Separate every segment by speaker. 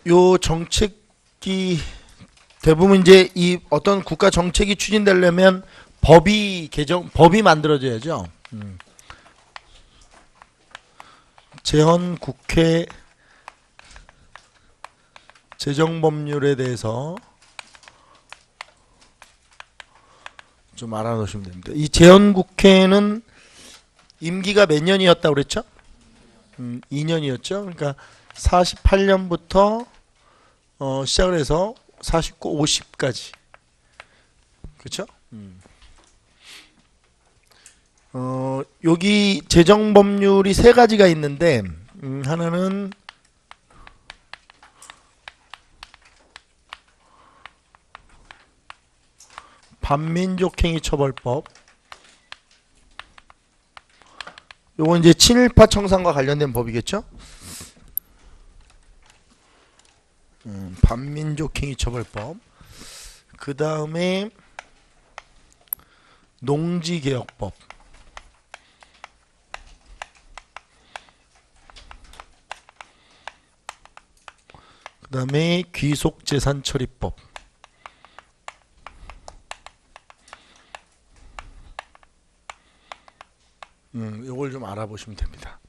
Speaker 1: 요 정책이 대부분 이제 이 어떤 국가 정책이 추진되려면 법이 만들어져야죠. 재헌 국회 재정법률에 대해서 좀 알아놓으시면 됩니다. 이 재헌 국회는 임기가 몇 년이었다고 그랬죠? 2년이었죠. 그러니까 48년부터 시작을 해서 49, 50까지. 그렇죠? 여기 재정법률이 세 가지가 있는데 하나는 반민족행위처벌법. 요건 이제 친일파 청산과 관련된 법이겠죠? 반민족행위처벌법. 그 다음에 농지개혁법. 그 다음에 귀속재산처리법. 요걸 좀 알아보시면 됩니다.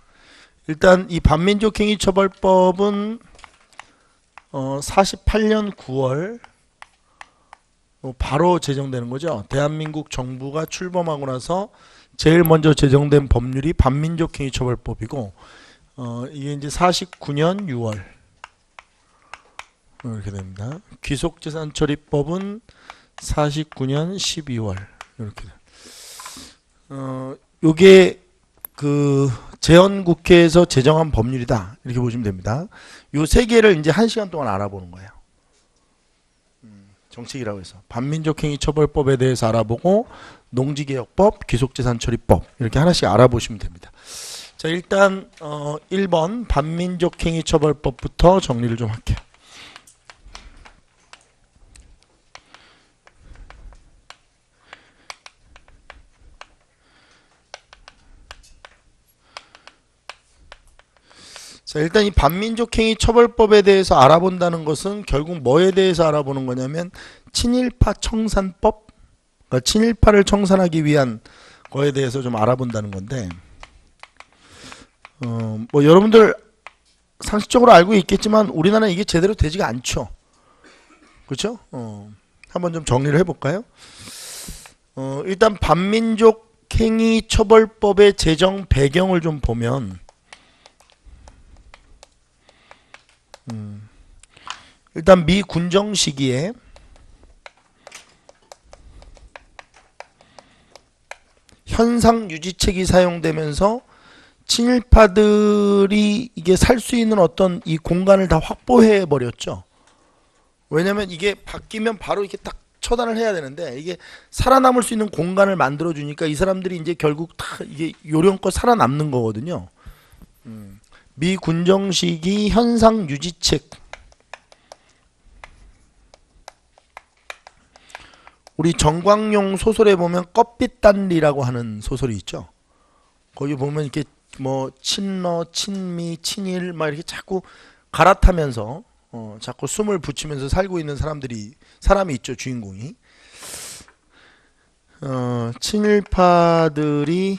Speaker 1: 일단 이 반민족행위처벌법은 48년 9월 바로 제정되는 거죠. 대한민국 정부가 출범하고 나서 제일 먼저 제정된 법률이 반민족행위처벌법이고 이게 이제 49년 6월 이렇게 됩니다. 귀속재산처리법은 49년 12월 이렇게 요게 그 재헌국회에서 제정한 법률이다 이렇게 보시면 됩니다. 요 세 개를 이제 1시간 동안 알아보는 거예요. 정책이라고 해서 반민족행위처벌법에 대해서 알아보고 농지개혁법, 귀속재산처리법 이렇게 하나씩 알아보시면 됩니다. 자, 일단 1번 반민족행위처벌법부터 정리를 좀 할게요. 자, 일단 이 반민족행위처벌법에 대해서 알아본다는 것은 결국 뭐에 대해서 알아보는 거냐면 친일파 청산법, 그러니까 친일파를 청산하기 위한 거에 대해서 좀 알아본다는 건데 뭐 여러분들 상식적으로 알고 있겠지만 우리나라는 이게 제대로 되지가 않죠. 그렇죠? 한번 좀 정리를 해볼까요? 일단 반민족행위처벌법의 제정 배경을 좀 보면 일단 미 군정 시기에 현상 유지책이 사용되면서 친일파들이 이게 살 수 있는 어떤 이 공간을 다 확보해 버렸죠. 왜냐면 이게 바뀌면 바로 이렇게 딱 처단을 해야 되는데 이게 살아남을 수 있는 공간을 만들어 주니까 이 사람들이 이제 결국 다 이게 요령껏 살아남는 거거든요. 미 군정 시기 현상 유지책. 우리 정광용 소설에 보면 껍빛단리라고 하는 소설이 있죠. 거기 보면 이렇게 뭐 친러, 친미, 친일 막 이렇게 자꾸 갈아타면서 자꾸 숨을 붙이면서 살고 있는 사람이 있죠. 주인공이. 친일파들이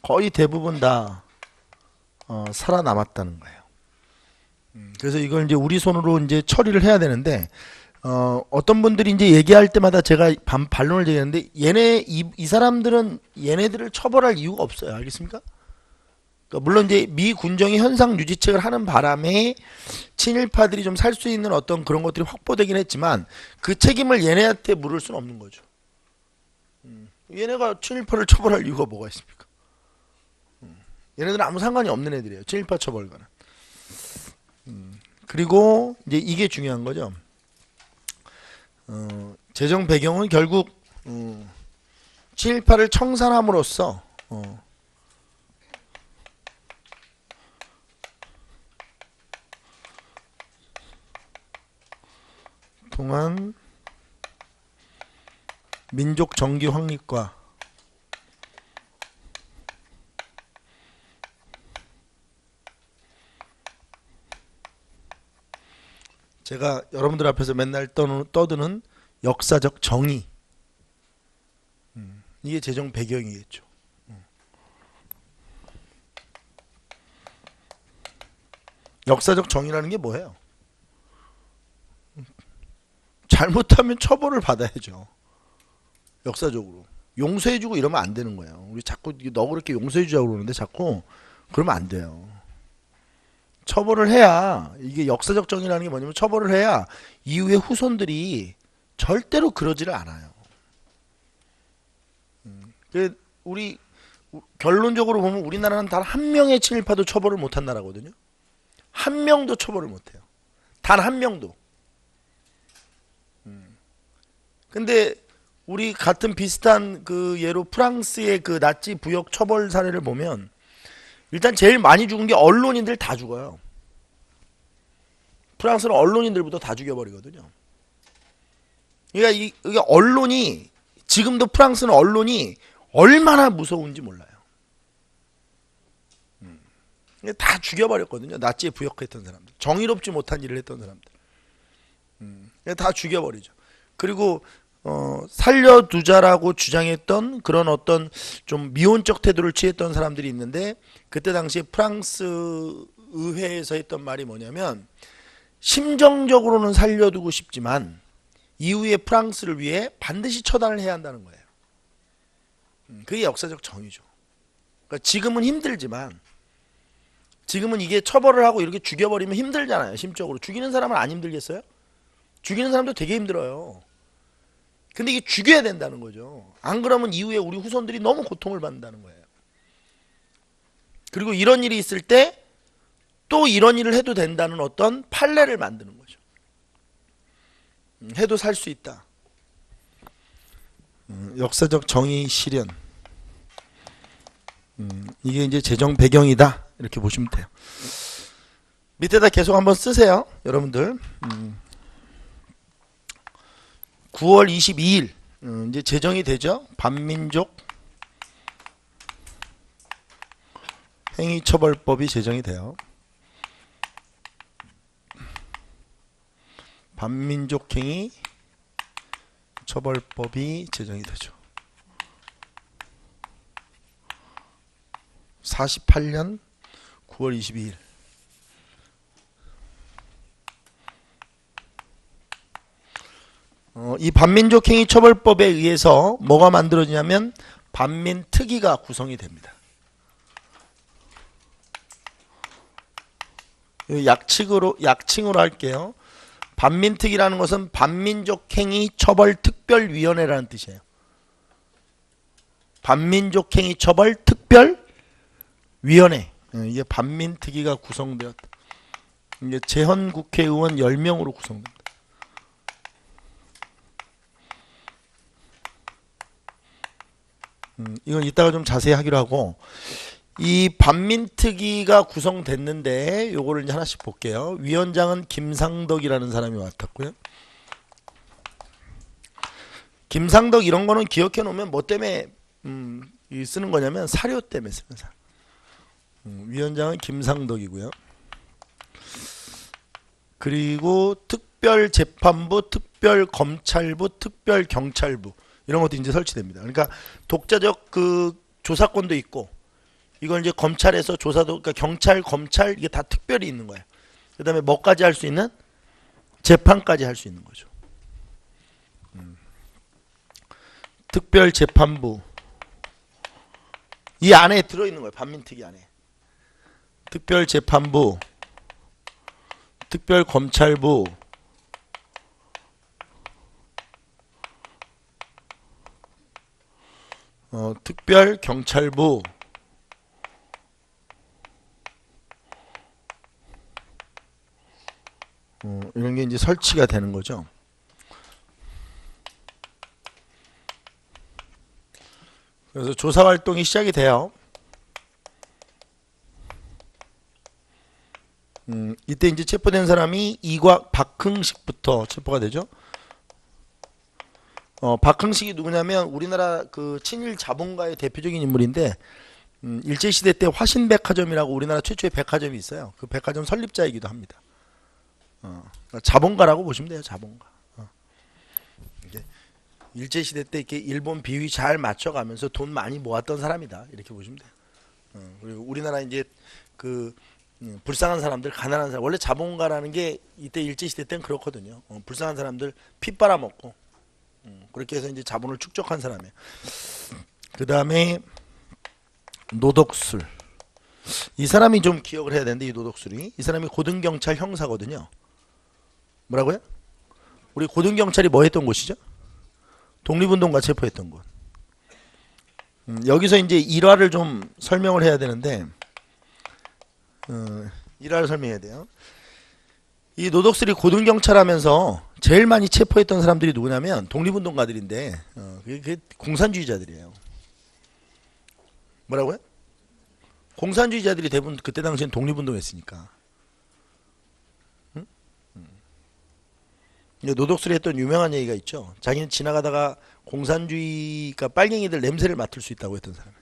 Speaker 1: 거의 대부분 다 살아남았다는 거예요. 그래서 이걸 이제 우리 손으로 이제 처리를 해야 되는데 어떤 분들이 이제 얘기할 때마다 제가 반론을 제기하는데 이 사람들은 얘네들을 처벌할 이유가 없어요. 알겠습니까? 그러니까 물론 이제 미 군정이 현상 유지책을 하는 바람에 친일파들이 좀 살 수 있는 어떤 그런 것들이 확보되긴 했지만 그 책임을 얘네한테 물을 수는 없는 거죠. 얘네가 친일파를 처벌할 이유가 뭐가 있습니까? 얘네들은 아무 상관이 없는 애들이에요. 친일파 처벌과는. 그리고 이제 이게 중요한 거죠. 재정 배경은 결국 친일파를 청산함으로써 동안 민족 정기 확립과 제가 여러분들 앞에서 맨날 떠드는 역사적 정의. 이게 재정 배경이겠죠. 역사적 정의라는 게 뭐예요? 잘못하면 처벌을 받아야죠. 역사적으로. 용서해주고 이러면 안 되는 거예요. 우리 자꾸 너 그렇게 용서해주자고 그러는데 자꾸 그러면 안 돼요. 처벌을 해야, 이게 역사적 정의라는 게 뭐냐면 처벌을 해야 이후의 후손들이 절대로 그러지를 않아요. 우리 결론적으로 보면 우리나라는 단 한 명의 친일파도 처벌을 못한 나라거든요. 한 명도 처벌을 못해요. 단 한 명도. 근데 우리 같은 비슷한 그 예로 프랑스의 그 나치 부역 처벌 사례를 보면 일단 제일 많이 죽은 게 언론인들 다 죽어요. 프랑스는 언론인들부터 다 죽여버리거든요. 그러니까 이게 언론이, 지금도 프랑스는 언론이 얼마나 무서운지 몰라요. 다 죽여버렸거든요. 나치에 부역했던 사람들, 정의롭지 못한 일을 했던 사람들, 다 죽여버리죠. 그리고 살려두자라고 주장했던 그런 어떤 좀 미온적 태도를 취했던 사람들이 있는데, 그때 당시에 프랑스 의회에서 했던 말이 뭐냐면, 심정적으로는 살려두고 싶지만 이후에 프랑스를 위해 반드시 처단을 해야 한다는 거예요. 그게 역사적 정의죠. 그러니까 지금은 힘들지만, 지금은 이게 처벌을 하고 이렇게 죽여버리면 힘들잖아요. 심적으로. 죽이는 사람은 안 힘들겠어요? 죽이는 사람도 되게 힘들어요. 근데 이게 죽여야 된다는 거죠. 안 그러면 이후에 우리 후손들이 너무 고통을 받는다는 거예요. 그리고 이런 일이 있을 때 또 이런 일을 해도 된다는 어떤 판례를 만드는 거죠. 해도 살 수 있다. 역사적 정의 실현. 이게 이제 재정 배경이다. 이렇게 보시면 돼요. 밑에다 계속 한번 쓰세요. 여러분들. 9월 22일 이제 제정이 되죠. 반민족 행위처벌법이 제정이 돼요. 반민족 행위 처벌법이 제정이 되죠. 48년 9월 22일. 이 반민족 행위 처벌법에 의해서 뭐가 만들어지냐면 반민특위가 구성이 됩니다. 약칭으로 할게요. 반민특위라는 것은 반민족 행위 처벌 특별위원회라는 뜻이에요. 반민족 행위 처벌 특별위원회. 이게 반민특위가 구성되었다. 이게 재헌 국회의원 10명으로 구성됩니다. 이건 이따가 좀 자세히 하기로 하고, 이 반민특위가 구성됐는데 요거를 이제 하나씩 볼게요. 위원장은 김상덕이라는 사람이 맡았고요. 김상덕 이런 거는 기억해 놓으면 뭐 때문에 쓰는 거냐면 사료 때문에 쓰는 사람. 위원장은 김상덕이고요. 그리고 특별재판부, 특별검찰부, 특별경찰부 이런 것도 이제 설치됩니다. 그러니까 독자적 그 조사권도 있고, 이걸 이제 검찰에서 조사도, 그러니까 경찰, 검찰 이게 다 특별히 있는 거예요. 그 다음에 뭐까지 할 수 있는? 재판까지 할 수 있는 거죠. 특별재판부 이 안에 들어있는 거예요. 반민특위 안에. 특별재판부, 특별검찰부, 특별경찰부, 이런 게 이제 설치가 되는 거죠. 그래서 조사 활동이 시작이 돼요. 이때 이제 체포된 사람이 이곽 박흥식부터 체포가 되죠. 박흥식이 누구냐면 우리나라 그 친일 자본가의 대표적인 인물인데, 일제시대 때 화신백화점이라고 우리나라 최초의 백화점이 있어요. 그 백화점 설립자이기도 합니다. 자본가라고 보시면 돼요. 자본가. 이게 일제시대 때 이렇게 일본 비위 잘 맞춰가면서 돈 많이 모았던 사람이다. 이렇게 보시면 돼요. 그리고 우리나라 이제 그 불쌍한 사람들, 가난한 사람, 원래 자본가라는 게 이때 일제시대 때는 그렇거든요. 불쌍한 사람들 피 빨아먹고 그렇게 해서 이제 자본을 축적한 사람이에요. 그 다음에 노덕술. 이 사람이 좀 기억을 해야 되는데, 이 노덕술이, 이 사람이 고등경찰 형사거든요. 뭐라고요? 우리 고등경찰이 뭐 했던 곳이죠? 독립운동가 체포했던 곳. 여기서 이제 일화를 좀 설명을 해야 되는데, 일화를 설명해야 돼요. 이 노덕술이 고등경찰 하면서 제일 많이 체포했던 사람들이 누구냐면 독립운동가들인데, 그게 공산주의자들이에요. 뭐라고요? 공산주의자들이 대부분 그때 당시엔 독립운동했으니까. 노덕술이 했던 유명한 얘기가 있죠. 자기는 지나가다가 공산주의가 빨갱이들 냄새를 맡을 수 있다고 했던 사람.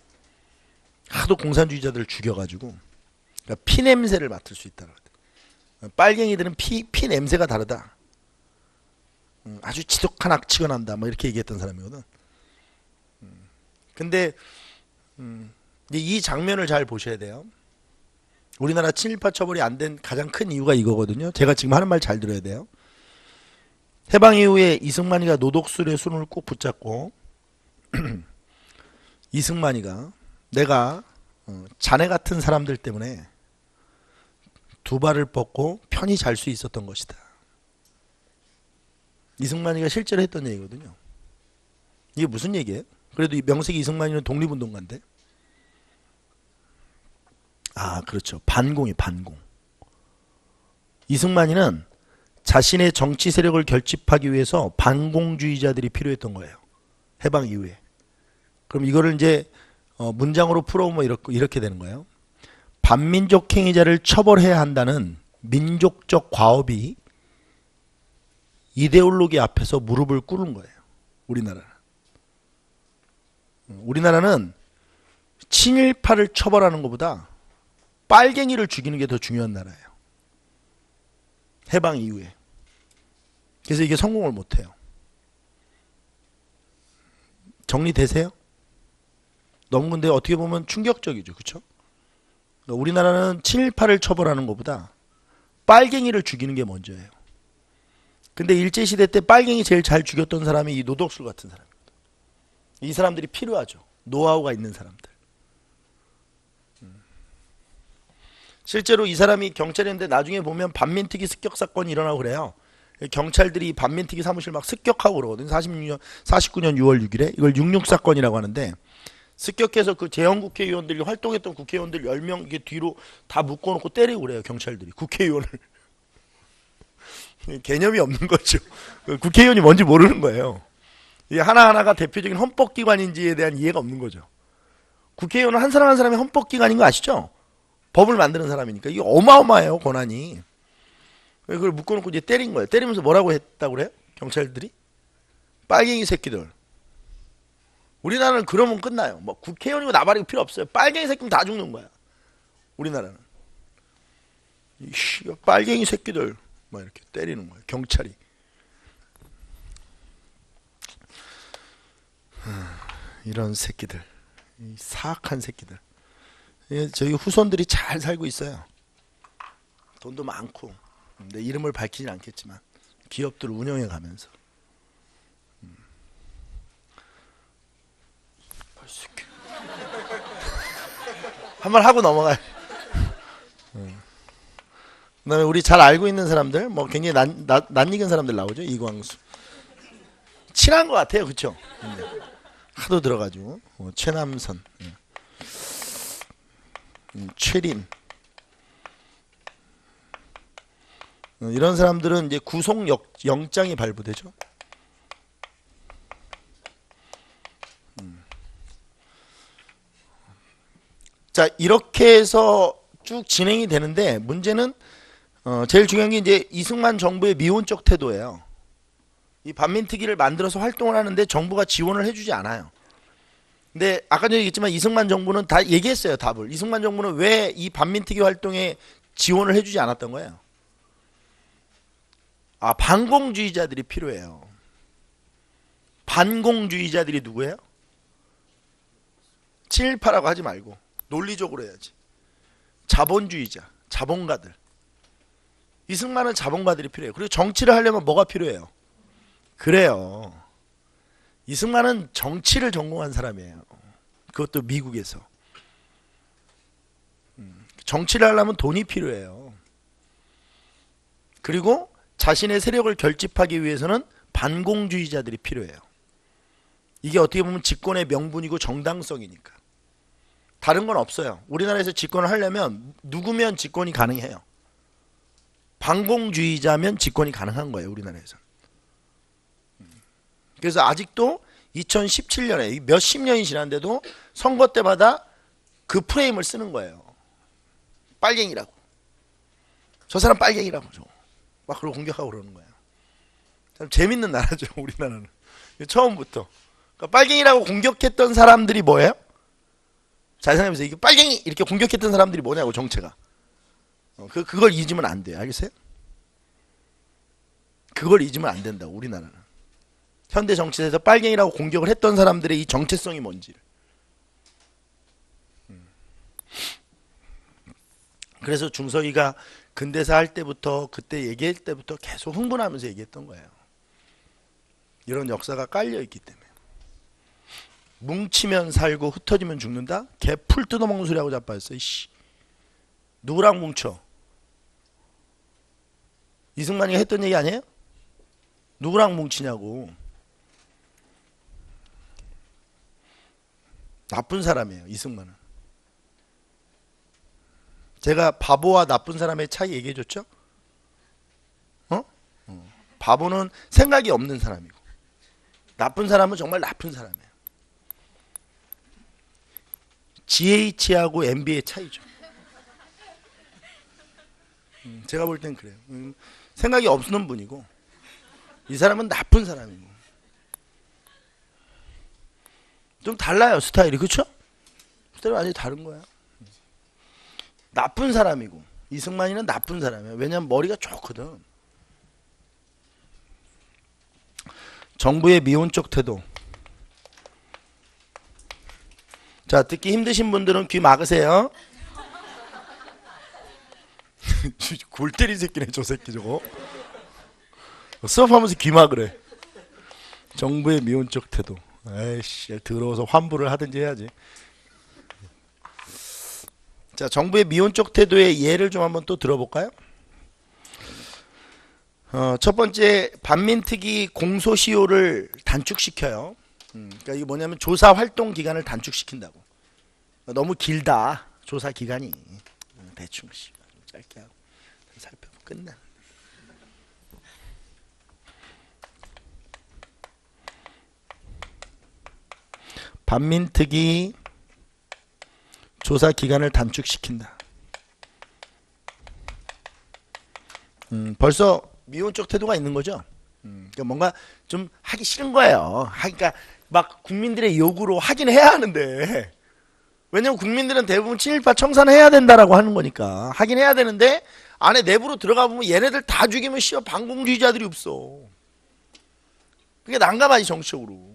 Speaker 1: 하도 공산주의자들을 죽여가지고 그러니까 피 냄새를 맡을 수 있다고. 빨갱이들은 피 냄새가 다르다. 아주 지독한 악취가 난다. 뭐 이렇게 얘기했던 사람이거든. 근데 이 장면을 잘 보셔야 돼요. 우리나라 친일파 처벌이 안 된 가장 큰 이유가 이거거든요. 제가 지금 하는 말 잘 들어야 돼요. 해방 이후에 이승만이가 노덕술의 손을 꼭 붙잡고 이승만이가 내가 자네 같은 사람들 때문에 두 발을 뻗고 편히 잘 수 있었던 것이다. 이승만이가 실제로 했던 얘기거든요. 이게 무슨 얘기예요? 그래도 이 명색이 이승만이는 독립운동가인데. 그렇죠. 반공이 반공. 이승만이는 자신의 정치 세력을 결집하기 위해서 반공주의자들이 필요했던 거예요. 해방 이후에. 그럼 이거를 이제 문장으로 풀어보면 이렇게 되는 거예요. 반민족 행위자를 처벌해야 한다는 민족적 과업이 이데올로기 앞에서 무릎을 꿇은 거예요. 우리나라는 친일파를 처벌하는 것보다 빨갱이를 죽이는 게 더 중요한 나라예요. 해방 이후에. 그래서 이게 성공을 못해요. 정리되세요? 너무 근데 어떻게 보면 충격적이죠. 그렇죠? 그러니까 우리나라는 친일파를 처벌하는 것보다 빨갱이를 죽이는 게 먼저예요. 근데 일제시대 때 빨갱이 제일 잘 죽였던 사람이 이 노덕술 같은 사람입니다. 이 사람들이 필요하죠. 노하우가 있는 사람들. 실제로 이 사람이 경찰인데 나중에 보면 반민특위 습격 사건이 일어나고 그래요. 경찰들이 반민특위 사무실 막 습격하고 그러거든요. 49년 6월 6일에 이걸 66 사건이라고 하는데, 습격해서 그 재헌국회의원들이 활동했던 국회의원들 10명 이게 뒤로 다 묶어놓고 때리고 그래요. 경찰들이 국회의원을. 개념이 없는 거죠. 국회의원이 뭔지 모르는 거예요. 이게 하나하나가 대표적인 헌법기관인지에 대한 이해가 없는 거죠. 국회의원은 한 사람 한 사람이 헌법기관인 거 아시죠? 법을 만드는 사람이니까. 이게 어마어마해요, 권한이. 그걸 묶어놓고 이제 때린 거예요. 때리면서 뭐라고 했다고 그래요? 경찰들이? 빨갱이 새끼들. 우리나라는 그러면 끝나요. 뭐 국회의원이고 나발이고 필요 없어요. 빨갱이 새끼면 다 죽는 거야. 우리나라는. 빨갱이 새끼들. 막 이렇게 때리는 거예요. 경찰이. 이런 새끼들. 이 사악한 새끼들. 저희 후손들이 잘 살고 있어요. 돈도 많고. 내 이름을 밝히진 않겠지만 기업들을 운영해 가면서. 한 번 하고 넘어가요. 그다음에 우리 잘 알고 있는 사람들, 뭐 굉장히 낯익은 사람들 나오죠. 이광수. 친한 것 같아요, 그렇죠? 하도 들어가지고 최남선, 최린, 이런 사람들은 이제 구속 영장이 발부되죠. 자, 이렇게 해서 쭉 진행이 되는데, 문제는 제일 중요한 게 이제 이승만 정부의 미온적 태도예요. 이 반민특위를 만들어서 활동을 하는데 정부가 지원을 해주지 않아요. 근데 아까 전에 얘기했지만 이승만 정부는 다 얘기했어요, 답을. 이승만 정부는 왜 이 반민특위 활동에 지원을 해주지 않았던 거예요? 아, 반공주의자들이 필요해요. 반공주의자들이 누구예요? 친일파라고 하지 말고 논리적으로 해야지. 자본주의자, 자본가들. 이승만은 자본가들이 필요해요. 그리고 정치를 하려면 뭐가 필요해요? 그래요. 이승만은 정치를 전공한 사람이에요. 그것도 미국에서. 정치를 하려면 돈이 필요해요. 그리고 자신의 세력을 결집하기 위해서는 반공주의자들이 필요해요. 이게 어떻게 보면 집권의 명분이고 정당성이니까. 다른 건 없어요. 우리나라에서 집권을 하려면 누구면 집권이 가능해요. 반공주의자면 집권이 가능한 거예요. 우리나라에서. 그래서 아직도 2017년에 몇십 년이 지났는데도 선거 때마다 그 프레임을 쓰는 거예요. 빨갱이라고. 저 사람 빨갱이라고. 막 그러고 공격하고 그러는 거예요. 참 재밌는 나라죠. 우리나라는. 처음부터. 그러니까 빨갱이라고 공격했던 사람들이 뭐예요? 잘 생각해보세요. 이게 빨갱이 이렇게 공격했던 사람들이 뭐냐고, 정체가. 그걸 잊으면 안 돼요. 알겠어요? 그걸 잊으면 안 된다고, 우리나라는. 현대 정치에서 빨갱이라고 공격을 했던 사람들의 이 정체성이 뭔지를. 그래서 중석이가 근대사 할 때부터, 그때 얘기할 때부터 계속 흥분하면서 얘기했던 거예요. 이런 역사가 깔려있기 때문에. 뭉치면 살고 흩어지면 죽는다? 개 풀 뜯어먹는 소리하고 자빠졌어. 이씨. 누구랑 뭉쳐? 이승만이가 했던 얘기 아니에요? 누구랑 뭉치냐고. 나쁜 사람이에요, 이승만은. 제가 바보와 나쁜 사람의 차이 얘기해줬죠? 바보는 생각이 없는 사람이고, 나쁜 사람은 정말 나쁜 사람이에요. GH하고 MB의 차이죠. 제가 볼 땐 그래요. 생각이 없는 분이고, 이 사람은 나쁜 사람이고. 좀 달라요, 스타일이. 그쵸? 스타일이 완전히 다른 거야. 나쁜 사람이고, 이승만이는 나쁜 사람이야. 왜냐면 머리가 좋거든. 정부의 미온적 태도. 자, 듣기 힘드신 분들은 귀 막으세요. 골 때린 새끼네, 저 새끼 저거. 수업하면서 귀 막으래. 정부의 미온적 태도. 에이씨, 더러워서 환불을 하든지 해야지. 자, 정부의 미온적 태도의 예를 좀 한번 또 들어볼까요? 첫 번째, 반민특위 공소시효를 단축시켜요. 그러니까 이게 뭐냐면 조사 활동 기간을 단축시킨다고. 너무 길다, 조사 기간이. 대충 짧게 하고 살펴보면 끝나. 반민특위 조사 기간을 단축시킨다. 벌써 미온적 태도가 있는 거죠. 그러니까 뭔가 좀 하기 싫은 거예요. 그러니까 막 국민들의 요구로 하긴 해야 하는데, 왜냐면 국민들은 대부분 친일파 청산해야 된다라고 하는 거니까 하긴 해야 되는데, 안에 내부로 들어가 보면 얘네들 다 죽이면 씨발 반공주의자들이 없어. 그게 난감하지, 정치적으로.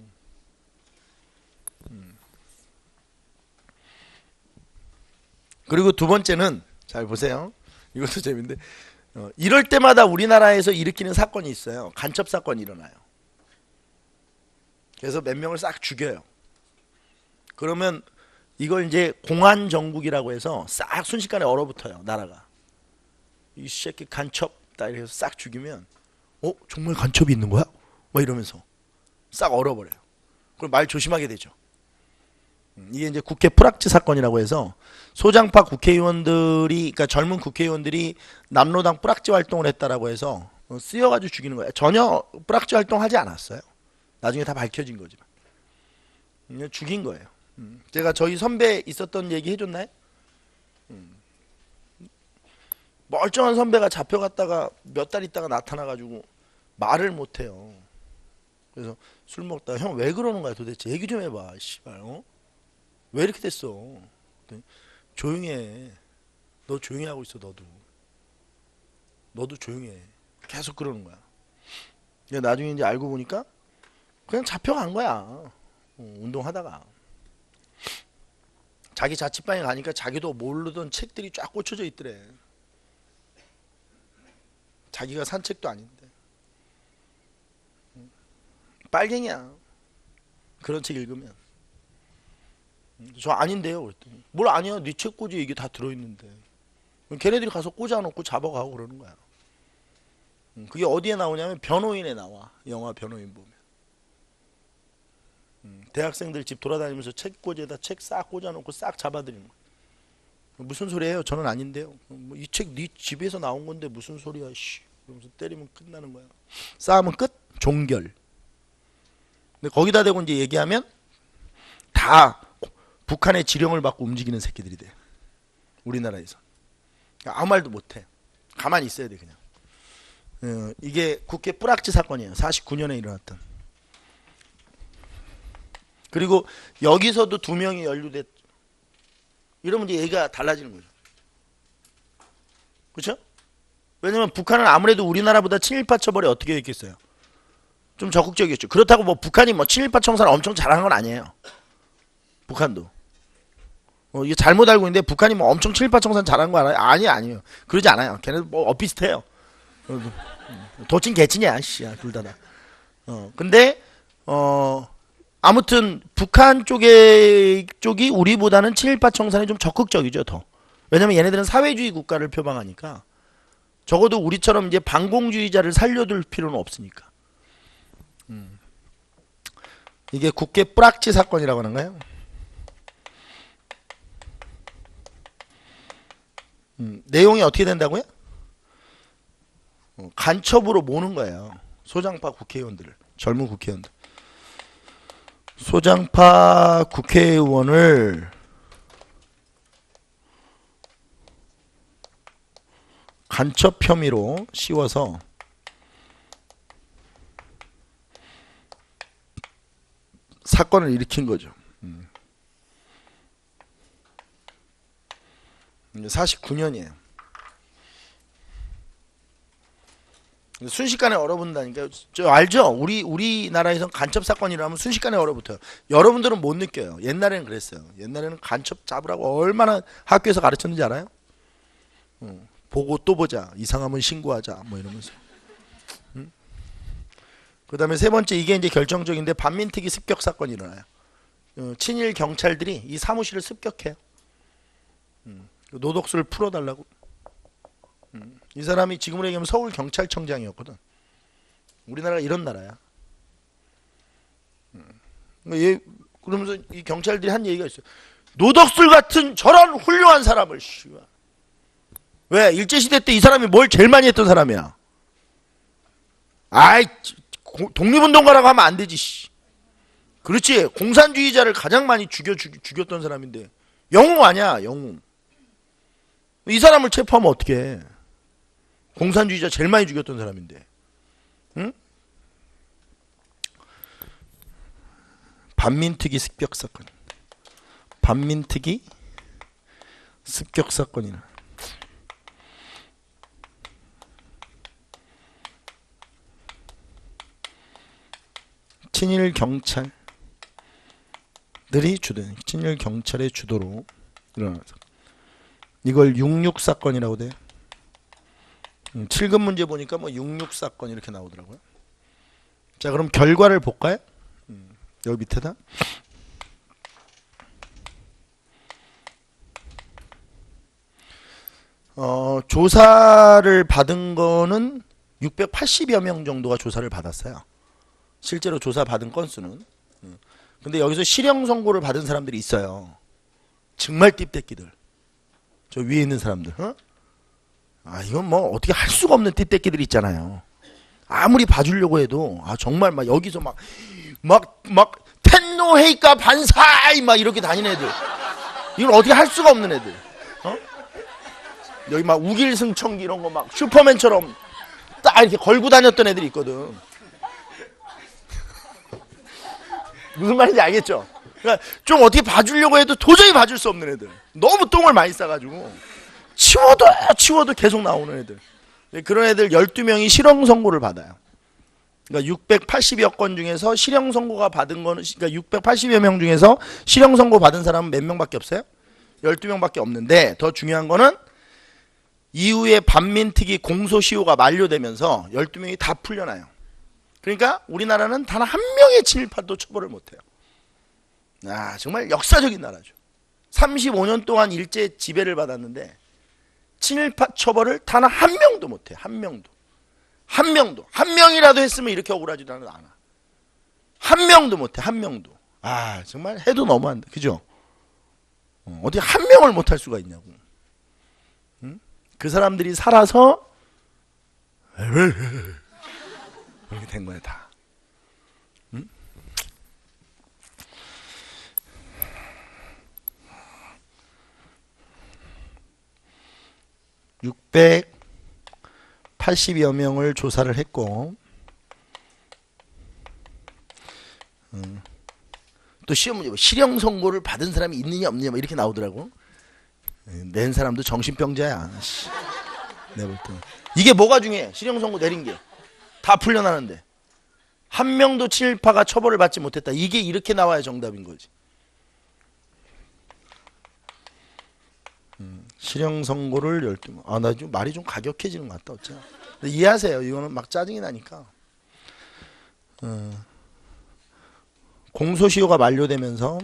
Speaker 1: 그리고 두 번째는, 잘 보세요. 이것도 재밌는데, 이럴 때마다 우리나라에서 일으키는 사건이 있어요. 간첩 사건이 일어나요. 그래서 몇 명을 싹 죽여요. 그러면 이걸 이제 공안 정국이라고 해서 싹 순식간에 얼어붙어요, 나라가. 이 새끼 간첩 딱 이렇게 해서 싹 죽이면, 정말 간첩이 있는 거야? 막 이러면서 싹 얼어버려요. 그럼 말 조심하게 되죠. 이게 이제 국회 프락치 사건이라고 해서 소장파 국회의원들이, 그러니까 젊은 국회의원들이 남로당 프락치 활동을 했다라고 해서 쓰여가지고 죽이는 거예요. 전혀 프락치 활동하지 않았어요. 나중에 다 밝혀진 거지만 그냥 죽인 거예요. 제가 저희 선배 있었던 얘기 해줬나요? 멀쩡한 선배가 잡혀갔다가 몇 달 있다가 나타나가지고 말을 못해요. 그래서 술 먹다가 형 왜 그러는 거야 도대체, 얘기 좀 해봐 씨발. 왜 이렇게 됐어? 조용히 해. 너 조용히 하고 있어. 너도 조용히 해. 계속 그러는 거야. 나중에 이제 알고 보니까 그냥 잡혀간 거야. 운동하다가. 자기 자취방에 가니까 자기도 모르던 책들이 쫙 꽂혀져 있더래. 자기가 산 책도 아닌데. 빨갱이야. 그런 책 읽으면. 저 아닌데요. 그랬더니 뭘 아니야. 네 책 꽂이 이게 다 들어있는데. 걔네들이 가서 꽂아놓고 잡아가고 그러는 거야. 그게 어디에 나오냐면 변호인에 나와. 영화 변호인 보면. 대학생들 집 돌아다니면서 책꽂이에다 책 싹 꽂아놓고 싹 잡아들이는 거야. 무슨 소리예요? 저는 아닌데요. 이 책 네 집에서 나온 건데 무슨 소리야? 씨. 그러면서 때리면 끝나는 거야. 싸움은 끝. 종결. 근데 거기다 대고 이제 얘기하면 다 북한의 지령을 받고 움직이는 새끼들이 돼. 우리나라에서. 아무 말도 못해. 가만히 있어야 돼 그냥. 이게 국회 뿌락지 사건이에요. 49년에 일어났던. 그리고 여기서도 2명이 연루됐. 이러면 이제 얘기가 달라지는 거죠. 그렇죠? 왜냐면 북한은 아무래도 우리나라보다 친일파 처벌이 어떻게 했겠어요? 좀 적극적이었죠. 그렇다고 뭐 북한이 뭐 친일파 청산을 엄청 잘하는 건 아니에요. 북한도. 이게 잘못 알고 있는데 북한이 뭐 엄청 친일파 청산 잘한 거 알아요? 아니에요. 그러지 않아요. 걔네들 뭐 비슷해요. 도친 개친이야, 씨야, 둘 다. 근데 아무튼 북한 쪽이 우리보다는 친일파 청산에 좀 적극적이죠, 더. 왜냐면 얘네들은 사회주의 국가를 표방하니까 적어도 우리처럼 이제 반공주의자를 살려둘 필요는 없으니까. 이게 국회 뿌락지 사건이라고 하는 거예요. 내용이 어떻게 된다고요? 간첩으로 모는 거예요. 소장파 국회의원들을. 젊은 국회의원들. 소장파 국회의원을 간첩 혐의로 씌워서 사건을 일으킨 거죠. 49년이에요. 순식간에 얼어붙는다니까. 저 알죠? 우리나라에선 간첩 사건이라면 순식간에 얼어붙어요. 여러분들은 못 느껴요. 옛날에는 그랬어요. 옛날에는 간첩 잡으라고 얼마나 학교에서 가르쳤는지 알아요? 보고 또 보자. 이상하면 신고하자. 뭐 이러면서. 그 다음에 세 번째, 이게 이제 결정적인데 반민특위 습격 사건이 일어나요. 친일 경찰들이 이 사무실을 습격해요. 노독수를 풀어달라고. 이 사람이 지금으로 얘기하면 서울 경찰청장이었거든. 우리나라가 이런 나라야. 그러면서 이 경찰들이 한 얘기가 있어요. 노덕술 같은 저런 훌륭한 사람을. 왜? 일제시대 때 이 사람이 뭘 제일 많이 했던 사람이야. 아이, 독립운동가라고 하면 안 되지. 그렇지. 공산주의자를 가장 많이 죽였던 사람인데 영웅 아니야. 영웅. 이 사람을 체포하면 어떡해. 공산주의자 제일 많이 죽였던 사람인데. 응? 반민특위 습격 사건. 반민특위 습격 사건이나. 친일 경찰들이 주된, 친일 경찰의 주도로 일어나서 이걸 66 사건이라고 돼요. 7급 문제 보니까 뭐 66 사건 이렇게 나오더라고요. 자, 그럼 결과를 볼까요? 여기 밑에다. 조사를 받은 거는 680여 명 정도가 조사를 받았어요. 실제로 조사 받은 건수는. 근데 여기서 실형 선고를 받은 사람들이 있어요. 정말 띠떼끼들. 저 위에 있는 사람들. 이건 뭐 어떻게 할 수가 없는 띠떼끼들 있잖아요. 아무리 봐주려고 해도 정말 막 여기서 막 텐노헤이카 반사이 막 이렇게 다니는 애들. 이걸 어떻게 할 수가 없는 애들. 여기 막 우길승천기 이런 거 막 슈퍼맨처럼 딱 이렇게 걸고 다녔던 애들이 있거든. 무슨 말인지 알겠죠? 그러니까 좀 어떻게 봐주려고 해도 도저히 봐줄 수 없는 애들. 너무 똥을 많이 싸가지고 치워도 계속 나오는 애들. 그런 애들 12명이 실형 선고를 받아요. 그러니까 680여 건 중에서 실형 선고가 받은 거는, 그러니까 680여 명 중에서 실형 선고 받은 사람은 몇 명밖에 없어요? 12명밖에 없는데, 더 중요한 거는 이후에 반민특위 공소시효가 만료되면서 12명이 다 풀려나요. 그러니까 우리나라는 단 한 명의 친일파도 처벌을 못해요. 아, 정말 역사적인 나라죠. 35년 동안 일제 지배를 받았는데 친일파 처벌을 단 한 명도 못해요. 한 명도. 한 명이라도 했으면 이렇게 억울하지도 않아. 한 명도 못해. 한 명도. 아, 정말 해도 너무한다. 그죠? 어떻게 한 명을 못할 수가 있냐고. 응? 그 사람들이 살아서 이렇게 된 거야 다. 응? 680여 명을 조사를 했고, 또 시험 문제, 실형 선고를 받은 사람이 있느냐 없느냐 이렇게 나오더라고. 낸 사람도 정신병자야. 내가 볼 때. 이게 뭐가 중요해? 실형 선고 내린 게 다 풀려나는데 한 명도 친일파가 처벌을 받지 못했다. 이게 이렇게 나와야 정답인 거지. 실형 선고를 12명. 아, 나 좀 말이 좀 가격해지는 것 같다. 어째. 이해하세요. 이거는 막 짜증이 나니까. 공소시효가 만료되면서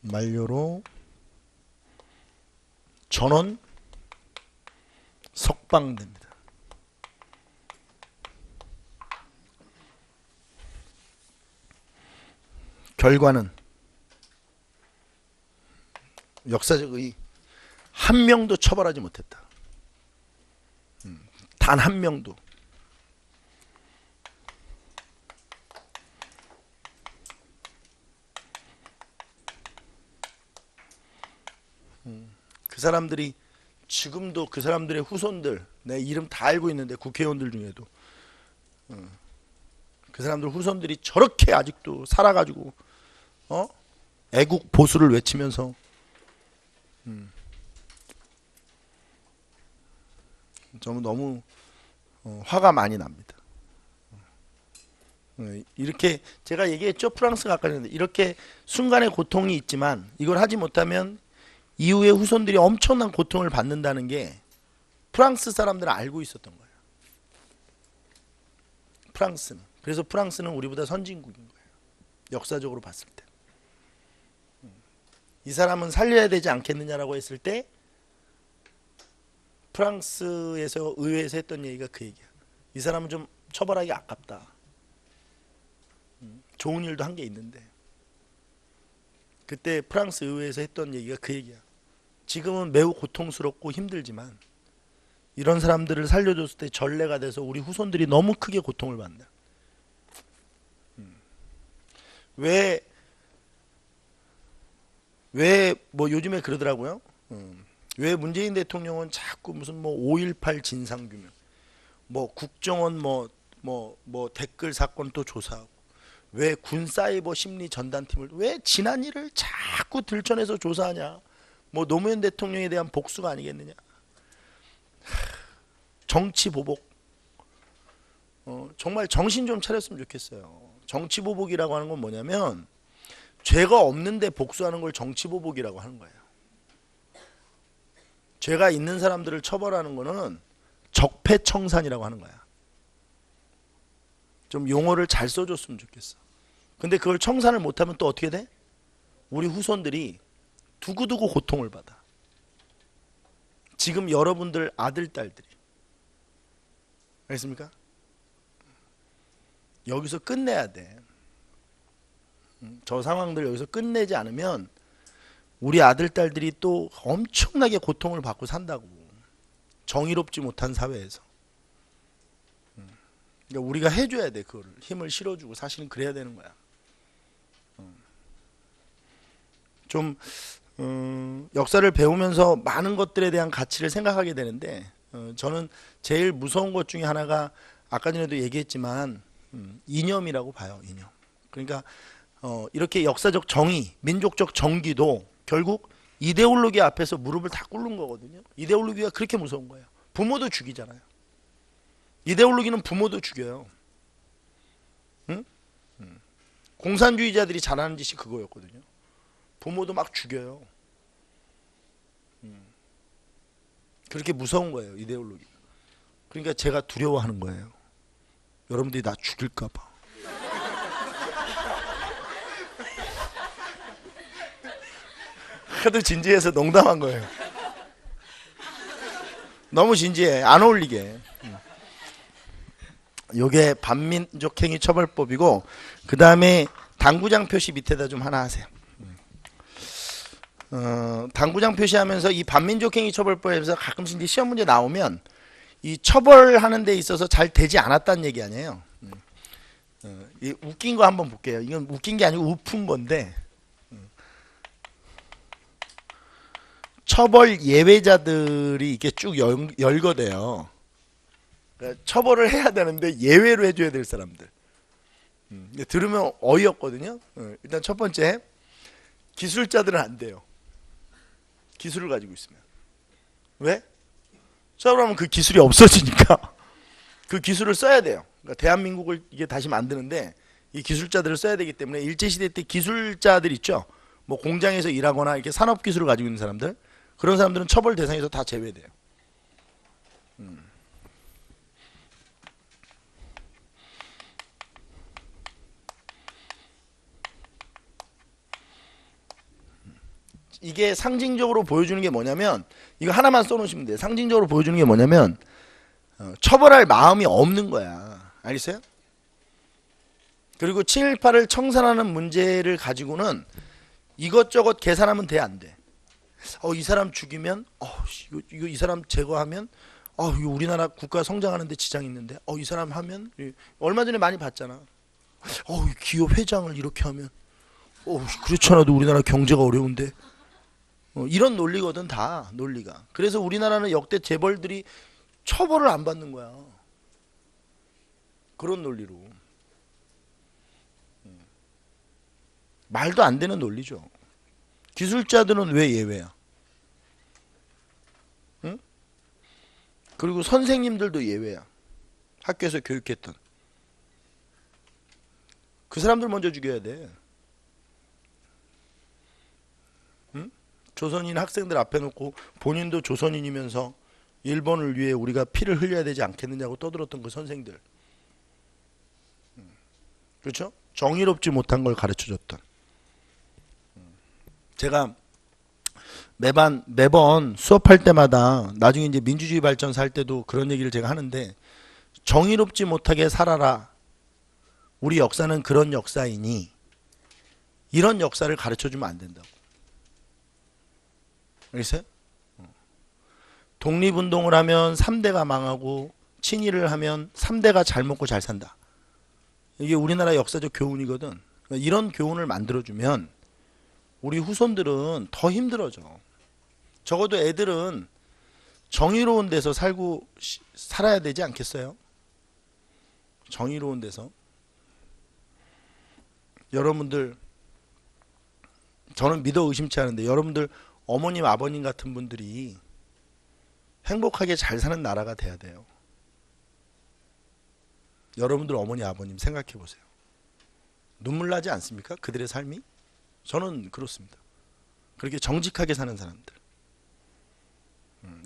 Speaker 1: 만료로 전원 석방됩니다. 결과는 역사적 의의, 한 명도 처벌하지 못했다. 단 한 명도. 그 사람들이 지금도 그 사람들의 후손들, 내 이름 다 알고 있는데 국회의원들 중에도 그 사람들 후손들이 저렇게 아직도 살아가지고 애국 보수를 외치면서 좀 너무 화가 많이 납니다. 이렇게 제가 얘기했죠. 프랑스가 아까 전에 이렇게 순간의 고통이 있지만 이걸 하지 못하면 이후에 후손들이 엄청난 고통을 받는다는 게 프랑스 사람들은 알고 있었던 거예요. 프랑스는. 그래서 프랑스는 우리보다 선진국인 거예요. 역사적으로 봤을 때. 이 사람은 살려야 되지 않겠느냐라고 했을 때 프랑스에서 의회에서 했던 얘기가 그 얘기야. 이 사람은 좀 처벌하기 아깝다. 좋은 일도 한 게 있는데. 그때 프랑스 의회에서 했던 얘기가 그 얘기야. 지금은 매우 고통스럽고 힘들지만 이런 사람들을 살려줬을 때 전례가 돼서 우리 후손들이 너무 크게 고통을 받는다. 왜 뭐 요즘에 그러더라고요. 왜 문재인 대통령은 자꾸 무슨 뭐 5.18 진상규명, 뭐 국정원 뭐 댓글 사건 또 조사하고, 왜 군사이버 심리 전단팀을 왜 지난 일을 자꾸 들춰내서 조사하냐? 뭐 노무현 대통령에 대한 복수가 아니겠느냐? 정치 보복. 정말 정신 좀 차렸으면 좋겠어요. 정치 보복이라고 하는 건 뭐냐면 죄가 없는데 복수하는 걸 정치 보복이라고 하는 거예요. 죄가 있는 사람들을 처벌하는 거는 적폐청산이라고 하는 거야. 좀 용어를 잘 써줬으면 좋겠어. 근데 그걸 청산을 못하면 또 어떻게 돼? 우리 후손들이 두고두고 고통을 받아. 지금 여러분들 아들, 딸들이. 알겠습니까? 여기서 끝내야 돼. 저 상황들 여기서 끝내지 않으면 우리 아들, 딸들이 또 엄청나게 고통을 받고 산다고. 정의롭지 못한 사회에서. 그러니까 우리가 해줘야 돼. 그거를 힘을 실어주고. 사실은 그래야 되는 거야. 좀 역사를 배우면서 많은 것들에 대한 가치를 생각하게 되는데, 저는 제일 무서운 것 중에 하나가 아까 전에도 얘기했지만 이념이라고 봐요. 이념. 그러니까 이렇게 역사적 정의, 민족적 정기도 결국 이데올로기 앞에서 무릎을 다 꿇는 거거든요. 이데올로기가 그렇게 무서운 거예요. 부모도 죽이잖아요. 이데올로기는 부모도 죽여요. 응? 공산주의자들이 잘하는 짓이 그거였거든요. 부모도 막 죽여요. 그렇게 무서운 거예요, 이데올로기. 그러니까 제가 두려워하는 거예요. 여러분들이 나 죽일까 봐. 하도 진지해서 농담한 거예요. 너무 진지해. 안 어울리게. 요게 반민족행위 처벌법이고, 그 다음에 당구장 표시 밑에다 좀 하나 하세요. 당구장 표시하면서 이 반민족행위 처벌법에서 가끔씩 이제 시험 문제 나오면 이 처벌하는 데 있어서 잘 되지 않았다는 얘기 아니에요. 이 웃긴 거 한번 볼게요. 이건 웃긴 게 아니고 우픈 건데, 처벌 예외자들이 이게 쭉 열거돼요. 그러니까 처벌을 해야 되는데 예외로 해줘야 될 사람들. 들으면 어이없거든요. 일단 첫 번째, 기술자들은 안 돼요. 기술을 가지고 있으면. 왜? 처벌하면 그 기술이 없어지니까 그 기술을 써야 돼요. 그러니까 대한민국을 이게 다시 만드는데 이 기술자들을 써야 되기 때문에 일제시대 때 기술자들 있죠. 뭐 공장에서 일하거나 이렇게 산업기술을 가지고 있는 사람들, 그런 사람들은 처벌 대상에서 다 제외돼요. 이게 상징적으로 보여주는 게 뭐냐면, 이거 하나만 써놓으시면 돼요. 상징적으로 보여주는 게 뭐냐면 처벌할 마음이 없는 거야. 알겠어요? 그리고 7.18을 청산하는 문제를 가지고는 이것저것 계산하면 돼, 안 돼? 이 사람 죽이면 이거 이 사람 제거하면 이거 우리나라 국가 성장하는데 지장이 있는데 이 사람 하면 얼마 전에 많이 봤잖아. 기업 회장을 이렇게 하면 그렇지 않아도 우리나라 경제가 어려운데 이런 논리거든, 다 논리가. 그래서 우리나라는 역대 재벌들이 처벌을 안 받는 거야. 그런 논리로. 말도 안 되는 논리죠. 기술자들은 왜 예외야? 응? 그리고 선생님들도 예외야. 학교에서 교육했던. 그 사람들 먼저 죽여야 돼. 응? 조선인 학생들 앞에 놓고 본인도 조선인이면서 일본을 위해 우리가 피를 흘려야 되지 않겠느냐고 떠들었던 그 선생들. 그렇죠? 정의롭지 못한 걸 가르쳐줬던. 제가 매번 수업할 때마다 나중에 이제 민주주의 발전사 할 때도 그런 얘기를 제가 하는데, 정의롭지 못하게 살아라. 우리 역사는 그런 역사이니 이런 역사를 가르쳐주면 안 된다고. 알겠어요? 독립운동을 하면 3대가 망하고 친일을 하면 3대가 잘 먹고 잘 산다. 이게 우리나라 역사적 교훈이거든. 그러니까 이런 교훈을 만들어주면 우리 후손들은 더 힘들어져. 적어도 애들은 정의로운 데서 살아야 되지 않겠어요? 정의로운 데서. 여러분들, 저는 믿어 의심치 않은데 여러분들 어머님 아버님 같은 분들이 행복하게 잘 사는 나라가 돼야 돼요. 여러분들 어머니 아버님 생각해 보세요. 눈물 나지 않습니까? 그들의 삶이? 저는 그렇습니다. 그렇게 정직하게 사는 사람들,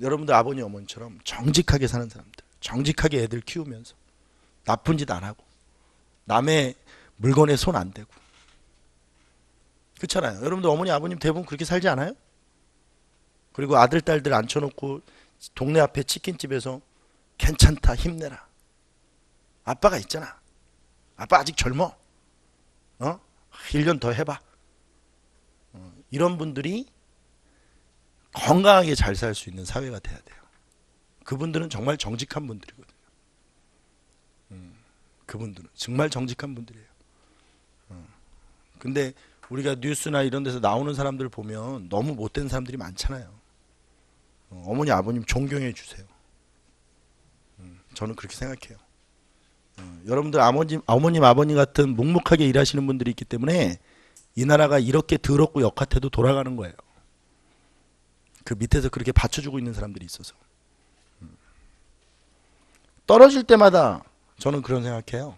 Speaker 1: 여러분들 아버님 어머니처럼 정직하게 사는 사람들, 정직하게 애들 키우면서 나쁜 짓 안 하고 남의 물건에 손 안 대고. 그렇잖아요. 여러분들 어머니 아버님 대부분 그렇게 살지 않아요? 그리고 아들 딸들 앉혀놓고 동네 앞에 치킨집에서 괜찮다, 힘내라. 아빠가 있잖아. 아빠 아직 젊어. 1년 더 해봐. 이런 분들이 건강하게 잘 살 수 있는 사회가 돼야 돼요. 그분들은 정말 정직한 분들이거든요. 그분들은 정말 정직한 분들이에요. 근데 우리가 뉴스나 이런 데서 나오는 사람들 보면 너무 못된 사람들이 많잖아요. 어머니 아버님 존경해 주세요. 저는 그렇게 생각해요. 여러분들 어머님 아버님 같은 묵묵하게 일하시는 분들이 있기 때문에 이 나라가 이렇게 더럽고 역hat해도 돌아가는 거예요. 그 밑에서 그렇게 받쳐주고 있는 사람들이 있어서. 떨어질 때마다 저는 그런 생각해요.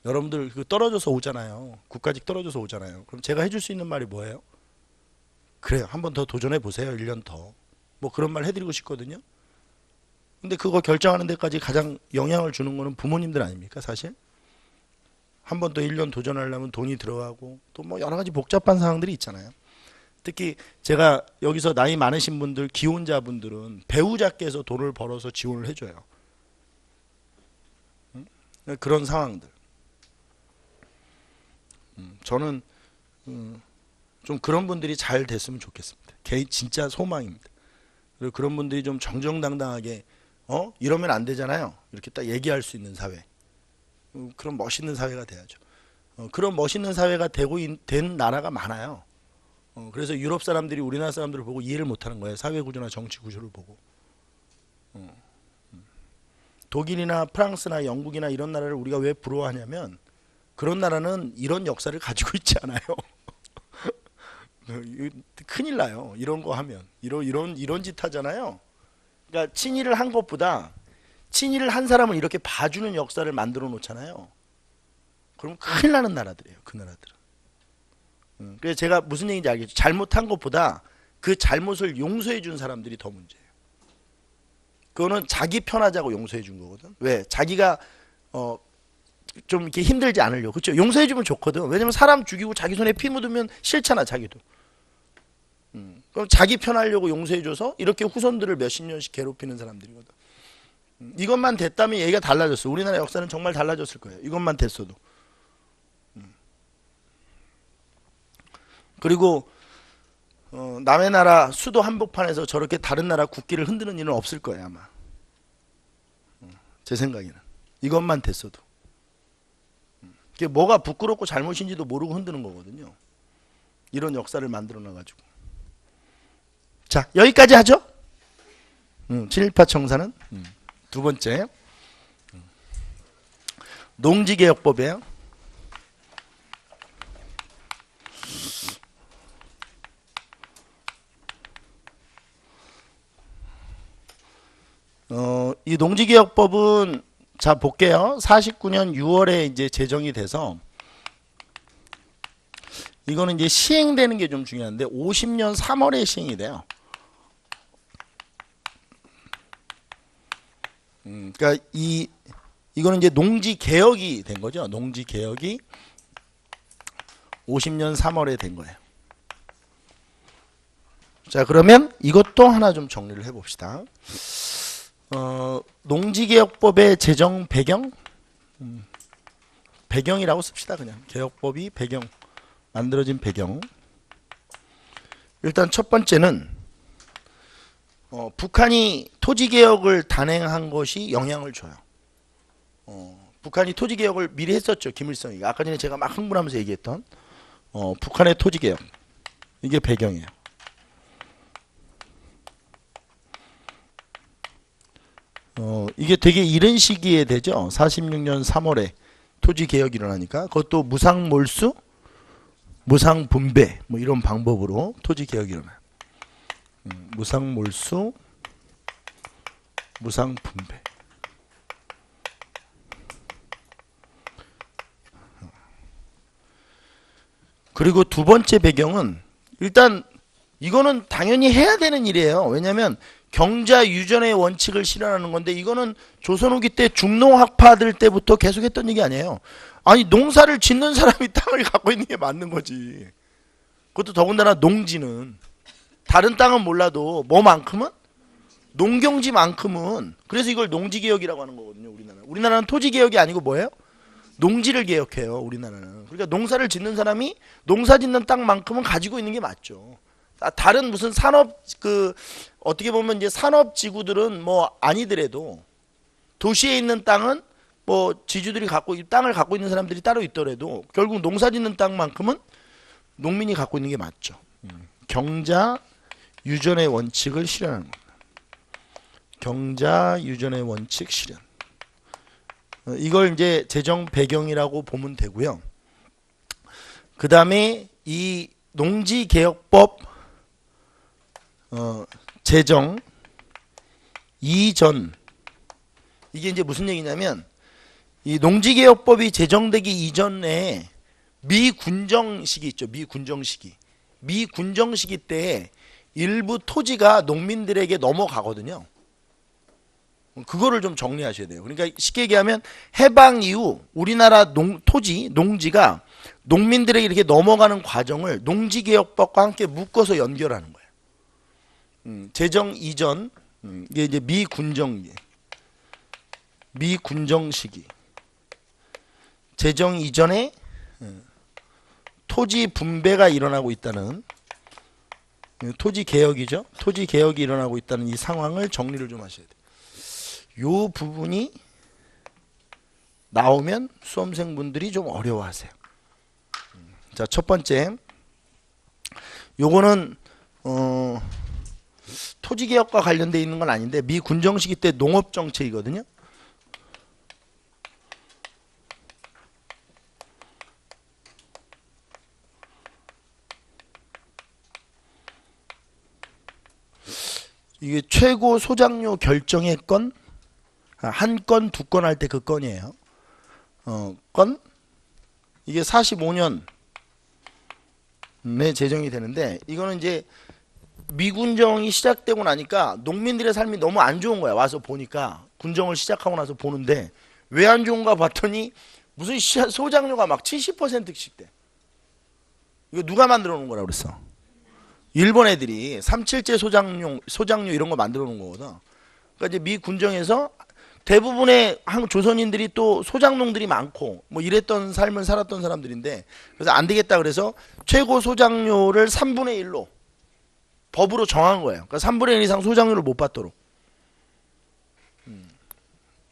Speaker 1: 여러분들 그 떨어져서 오잖아요. 국가직 떨어져서 오잖아요. 그럼 제가 해줄 수 있는 말이 뭐예요? 그래요. 한 번 더 도전해 보세요. 1년 더. 뭐 그런 말 해드리고 싶거든요. 근데 그거 결정하는 데까지 가장 영향을 주는 거는 부모님들 아닙니까, 사실? 한 번 더 1년 도전하려면 돈이 들어가고 또 뭐 여러 가지 복잡한 상황들이 있잖아요. 특히 제가 여기서 나이 많으신 분들, 기혼자분들은 배우자께서 돈을 벌어서 지원을 해줘요. 그런 상황들. 저는 좀 그런 분들이 잘 됐으면 좋겠습니다. 개인 진짜 소망입니다. 그리고 그런 분들이 좀 정정당당하게 이러면 안 되잖아요. 이렇게 딱 얘기할 수 있는 사회. 그런 멋있는 사회가 돼야죠. 그런 멋있는 사회가 된 나라가 많아요. 그래서 유럽 사람들이 우리나라 사람들을 보고 이해를 못하는 거예요. 사회 구조나 정치 구조를 보고. 독일이나 프랑스나 영국이나 이런 나라를 우리가 왜 부러워하냐면 그런 나라는 이런 역사를 가지고 있지 않아요. 큰일 나요. 이런 거 하면 이런 짓 하잖아요. 그러니까 친일을 한 것보다 친일을 한 사람을 이렇게 봐주는 역사를 만들어 놓잖아요. 그럼 큰일 나는 나라들이에요. 그 나라들은. 그래서 제가 무슨 얘기인지 알겠죠. 잘못한 것보다 그 잘못을 용서해 준 사람들이 더 문제예요. 그거는 자기 편하자고 용서해 준 거거든. 왜? 자기가 좀 이렇게 힘들지 않으려고. 그렇죠? 용서해 주면 좋거든. 왜냐면 사람 죽이고 자기 손에 피 묻으면 싫잖아, 자기도. 그럼 자기 편하려고 용서해 줘서 이렇게 후손들을 몇십 년씩 괴롭히는 사람들이거든. 이것만 됐다면 얘기가 달라졌어. 우리나라 역사는 정말 달라졌을 거예요. 이것만 됐어도. 그리고 남의 나라 수도 한복판에서 저렇게 다른 나라 국기를 흔드는 일은 없을 거예요, 아마. 제 생각에는. 이것만 됐어도. 그게 뭐가 부끄럽고 잘못인지도 모르고 흔드는 거거든요. 이런 역사를 만들어 놔가지고. 자, 여기까지 하죠. 친일파 청사는 두 번째 농지개혁법이에요. 이 농지개혁법은 자 볼게요. 49년 6월에 이제 제정이 돼서 이거는 이제 시행되는 게 좀 중요한데 50년 3월에 시행이 돼요. 그러니까 이거는 이제 농지 개혁이 된 거죠. 농지 개혁이 50년 3월에 된 거예요. 자, 그러면 이것도 하나 좀 정리를 해 봅시다. 농지개혁법의 제정 배경? 배경이라고 씁시다. 그냥 개혁법이 배경, 만들어진 배경. 일단 첫 번째는 북한이 토지개혁을 단행한 것이 영향을 줘요. 북한이 토지개혁을 미리 했었죠. 김일성이. 아까 전에 제가 막 흥분하면서 얘기했던 북한의 토지개혁. 이게 배경이에요. 이게 되게 이른 시기에 되죠. 46년 3월에 토지개혁이 일어나니까 그것도 무상몰수, 무상분배 뭐 이런 방법으로 토지개혁이 일어나요. 무상몰수, 무상분배. 그리고 두 번째 배경은 일단 이거는 당연히 해야 되는 일이에요. 왜냐하면 경자 유전의 원칙을 실현하는 건데 이거는 조선 후기 때 중농학파들 때부터 계속했던 얘기 아니에요. 아니 농사를 짓는 사람이 땅을 갖고 있는 게 맞는 거지. 그것도 더군다나 농지는 다른 땅은 몰라도 뭐만큼은 농경지만큼은 그래서 이걸 농지개혁이라고 하는 거거든요. 우리나라는 토지개혁이 아니고 뭐예요? 농지를 개혁해요. 우리나라는. 그러니까 농사를 짓는 사람이 농사 짓는 땅만큼은 가지고 있는 게 맞죠. 다른 무슨 산업 어떻게 보면 이제 산업지구들은 뭐 아니더라도 도시에 있는 땅은 뭐 지주들이 땅을 갖고 있는 사람들이 따로 있더라도 결국 농사짓는 땅만큼은 농민이 갖고 있는 게 맞죠. 경자 유전의 원칙을 실현하는 겁니다. 경자 유전의 원칙 실현. 이걸 이제 제정 배경이라고 보면 되고요. 그 다음에 이 농지개혁법 제정 이전 이게 이제 무슨 얘기냐면 이 농지개혁법이 제정되기 이전에 미군정 시기 있죠. 미군정 시기. 미군정 시기 때에 일부 토지가 농민들에게 넘어가거든요. 그거를 좀 정리하셔야 돼요. 그러니까 쉽게 얘기하면 해방 이후 우리나라 토지, 농지가 농민들에게 이렇게 넘어가는 과정을 농지개혁법과 함께 묶어서 연결하는 거예요. 제정 이전, 이게 이제 미군정 시기. 제정 이전에 토지 분배가 일어나고 있다는, 토지 개혁이죠. 토지 개혁이 일어나고 있다는 이 상황을 정리를 좀 하셔야 돼요. 요 부분이 나오면 수험생분들이 좀 어려워하세요. 자, 첫 번째, 요거는 토지개혁과 관련되어 있는 건 아닌데 미군정 시기 때 농업정책이거든요. 이게 최고 소작료 결정의 건, 한 건, 두 건 할 때 그 건이에요. 건, 이게 45년에 제정이 되는데, 이거는 이제 미군정이 시작되고 나니까 농민들의 삶이 너무 안 좋은 거야. 와서 보니까, 군정을 시작하고 나서 보는데 왜 안 좋은가 봤더니 무슨 소작료가 막 70%씩 돼. 이거 누가 만들어 놓은 거라 그랬어? 일본 애들이 3.7제 소작료 이런 거 만들어 놓은 거거든. 그러니까 이제 미 군정에서 대부분의 조선인들이 또 소작농들이 많고 뭐 이랬던 삶을 살았던 사람들인데, 그래서 안 되겠다 그래서 최고 소작료를 3분의 1로 법으로 정한 거예요. 그러니까 3분의 1 이상 소작료를 못 받도록.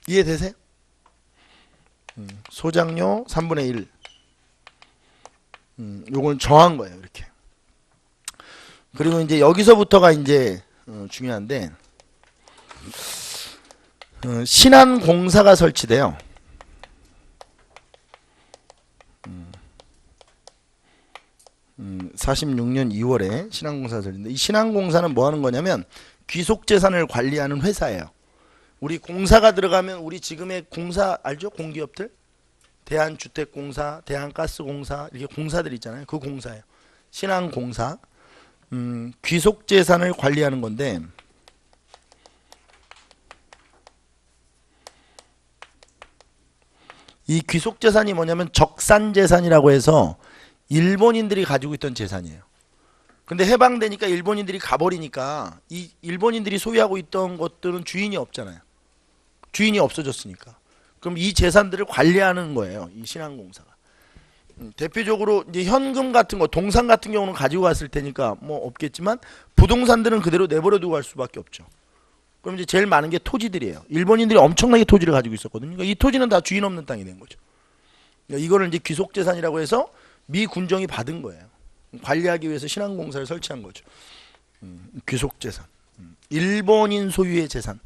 Speaker 1: 이해되세요? 소작료 3분의 1. 요걸 정한 거예요, 이렇게. 그리고 이제 여기서부터가 이제 중요한데, 신안공사가 설치돼요. 46년 2월에 신안공사가 설치는데, 이 신안공사는 뭐 하는 거냐면 귀속재산을 관리하는 회사예요. 우리 공사가 들어가면 우리 지금의 공사 알죠? 공기업들? 대한주택공사, 대한가스공사, 이렇게 공사들 있잖아요. 그 공사예요. 신안공사. 귀속재산을 관리하는 건데, 이 귀속재산이 뭐냐면 적산재산이라고 해서 일본인들이 가지고 있던 재산이에요. 근데 해방되니까 일본인들이 가버리니까 이 일본인들이 소유하고 있던 것들은 주인이 없잖아요. 주인이 없어졌으니까. 그럼 이 재산들을 관리하는 거예요, 이 신안공사가. 대표적으로 이제 현금 같은 거, 동산 같은 경우는 가지고 갔을 테니까 뭐 없겠지만 부동산들은 그대로 내버려 두고 갈 수밖에 없죠. 그럼 이제 제일 많은 게 토지들이에요. 일본인들이 엄청나게 토지를 가지고 있었거든요. 그러니까 이 토지는 다 주인 없는 땅이 된 거죠. 그러니까 이거를 이제 귀속재산이라고 해서 미 군정이 받은 거예요. 관리하기 위해서 신안공사를 설치한 거죠. 귀속재산. 일본인 소유의 재산.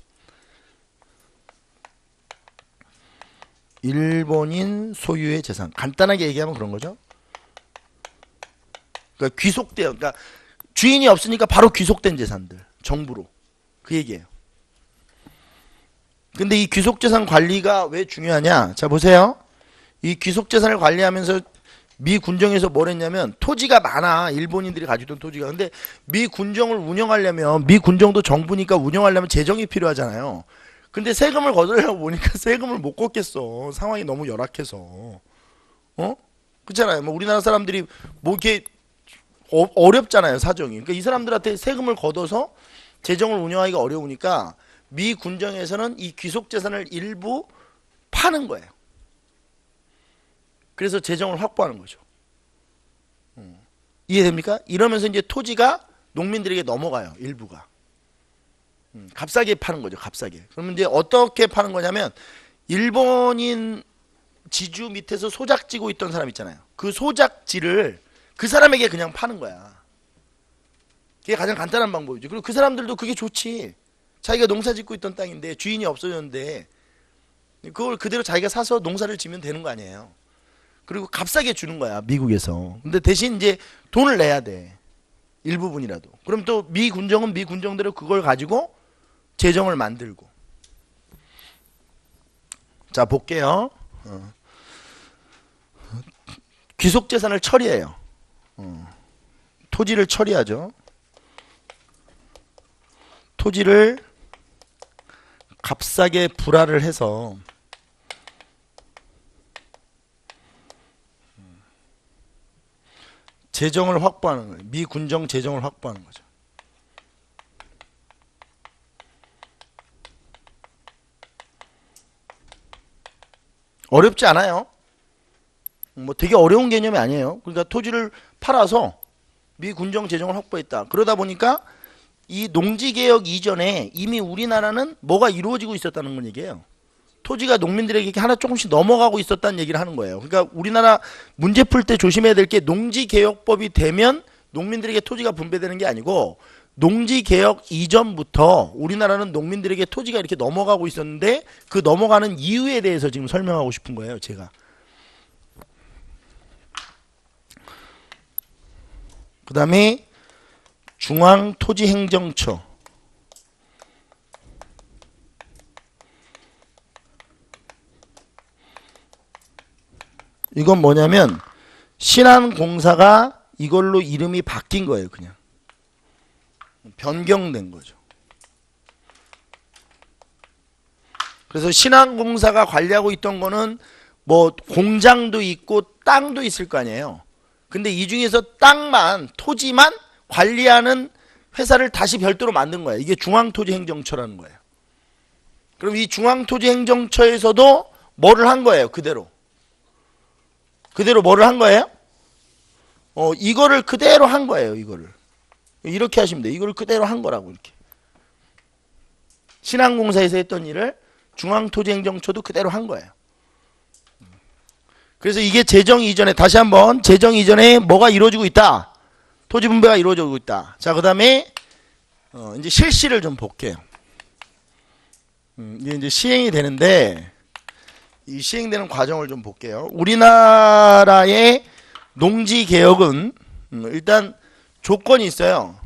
Speaker 1: 일본인 소유의 재산. 간단하게 얘기하면 그런 거죠. 그러니까 귀속돼요. 그러니까 주인이 없으니까 바로 귀속된 재산들. 정부로. 그 얘기예요. 근데 이 귀속재산 관리가 왜 중요하냐? 자, 보세요. 이 귀속재산을 관리하면서 미 군정에서 뭘 했냐면, 토지가 많아. 일본인들이 가지고 있던 토지가. 근데 미 군정을 운영하려면, 미 군정도 정부니까 운영하려면 재정이 필요하잖아요. 근데 세금을 걷으려고 보니까 세금을 못 걷겠어. 상황이 너무 열악해서. 그렇잖아요. 뭐 우리나라 사람들이 뭐 이렇게 어렵잖아요, 사정이. 그러니까 이 사람들한테 세금을 걷어서 재정을 운영하기가 어려우니까 미 군정에서는 이 귀속재산을 일부 파는 거예요. 그래서 재정을 확보하는 거죠. 이해됩니까? 이러면서 이제 토지가 농민들에게 넘어가요, 일부가. 값싸게 파는 거죠, 값싸게. 그러면 이제 어떻게 파는 거냐면, 일본인 지주 밑에서 소작지고 있던 사람 있잖아요. 그 소작지를 그 사람에게 그냥 파는 거야. 그게 가장 간단한 방법이죠. 그리고 그 사람들도 그게 좋지. 자기가 농사 짓고 있던 땅인데 주인이 없어졌는데 그걸 그대로 자기가 사서 농사를 지면 되는 거 아니에요. 그리고 값싸게 주는 거야, 미국에서. 근데 대신 이제 돈을 내야 돼, 일부분이라도. 그럼 또 미 군정은 미 군정대로 그걸 가지고 재정을 만들고. 자, 볼게요. 귀속재산을 처리해요. 토지를 처리하죠. 토지를 값싸게 불화를 해서 재정을 확보하는 거예요. 미군정 재정을 확보하는 거죠. 어렵지 않아요. 뭐 되게 어려운 개념이 아니에요. 그러니까 토지를 팔아서 미군정 재정을 확보했다. 그러다 보니까 이 농지개혁 이전에 이미 우리나라는 뭐가 이루어지고 있었다는 건 얘기예요. 토지가 농민들에게 이렇게 하나 조금씩 넘어가고 있었다는 얘기를 하는 거예요. 그러니까 우리나라 문제 풀 때 조심해야 될 게 농지개혁법이 되면 농민들에게 토지가 분배되는 게 아니고 농지개혁 이전부터 우리나라는 농민들에게 토지가 이렇게 넘어가고 있었는데 그 넘어가는 이유에 대해서 지금 설명하고 싶은 거예요. 제가. 그 다음에 중앙토지행정처. 이건 뭐냐면 신한공사가 이걸로 이름이 바뀐 거예요. 그냥 변경된 거죠. 그래서 신한공사가 관리하고 있던 거는 뭐 공장도 있고 땅도 있을 거 아니에요. 근데 이 중에서 땅만 토지만 관리하는 회사를 다시 별도로 만든 거예요. 이게 중앙토지행정처라는 거예요. 그럼 이 중앙토지행정처에서도 뭐를 한 거예요? 그대로 뭐를 한 거예요? 이거를 그대로 한 거예요. 이거를 이렇게 하시면 돼요. 이걸 그대로 한 거라고. 이렇게 신한공사에서 했던 일을 중앙토지행정처도 그대로 한 거예요. 그래서 이게 재정 이전에, 다시 한번 재정 이전에 뭐가 이루어지고 있다? 토지 분배가 이루어지고 있다. 자, 그 다음에 이제 실시를 좀 볼게요. 이게 이제 시행이 되는데 이 시행되는 과정을 좀 볼게요. 우리나라의 농지 개혁은 일단 조건이 있어요.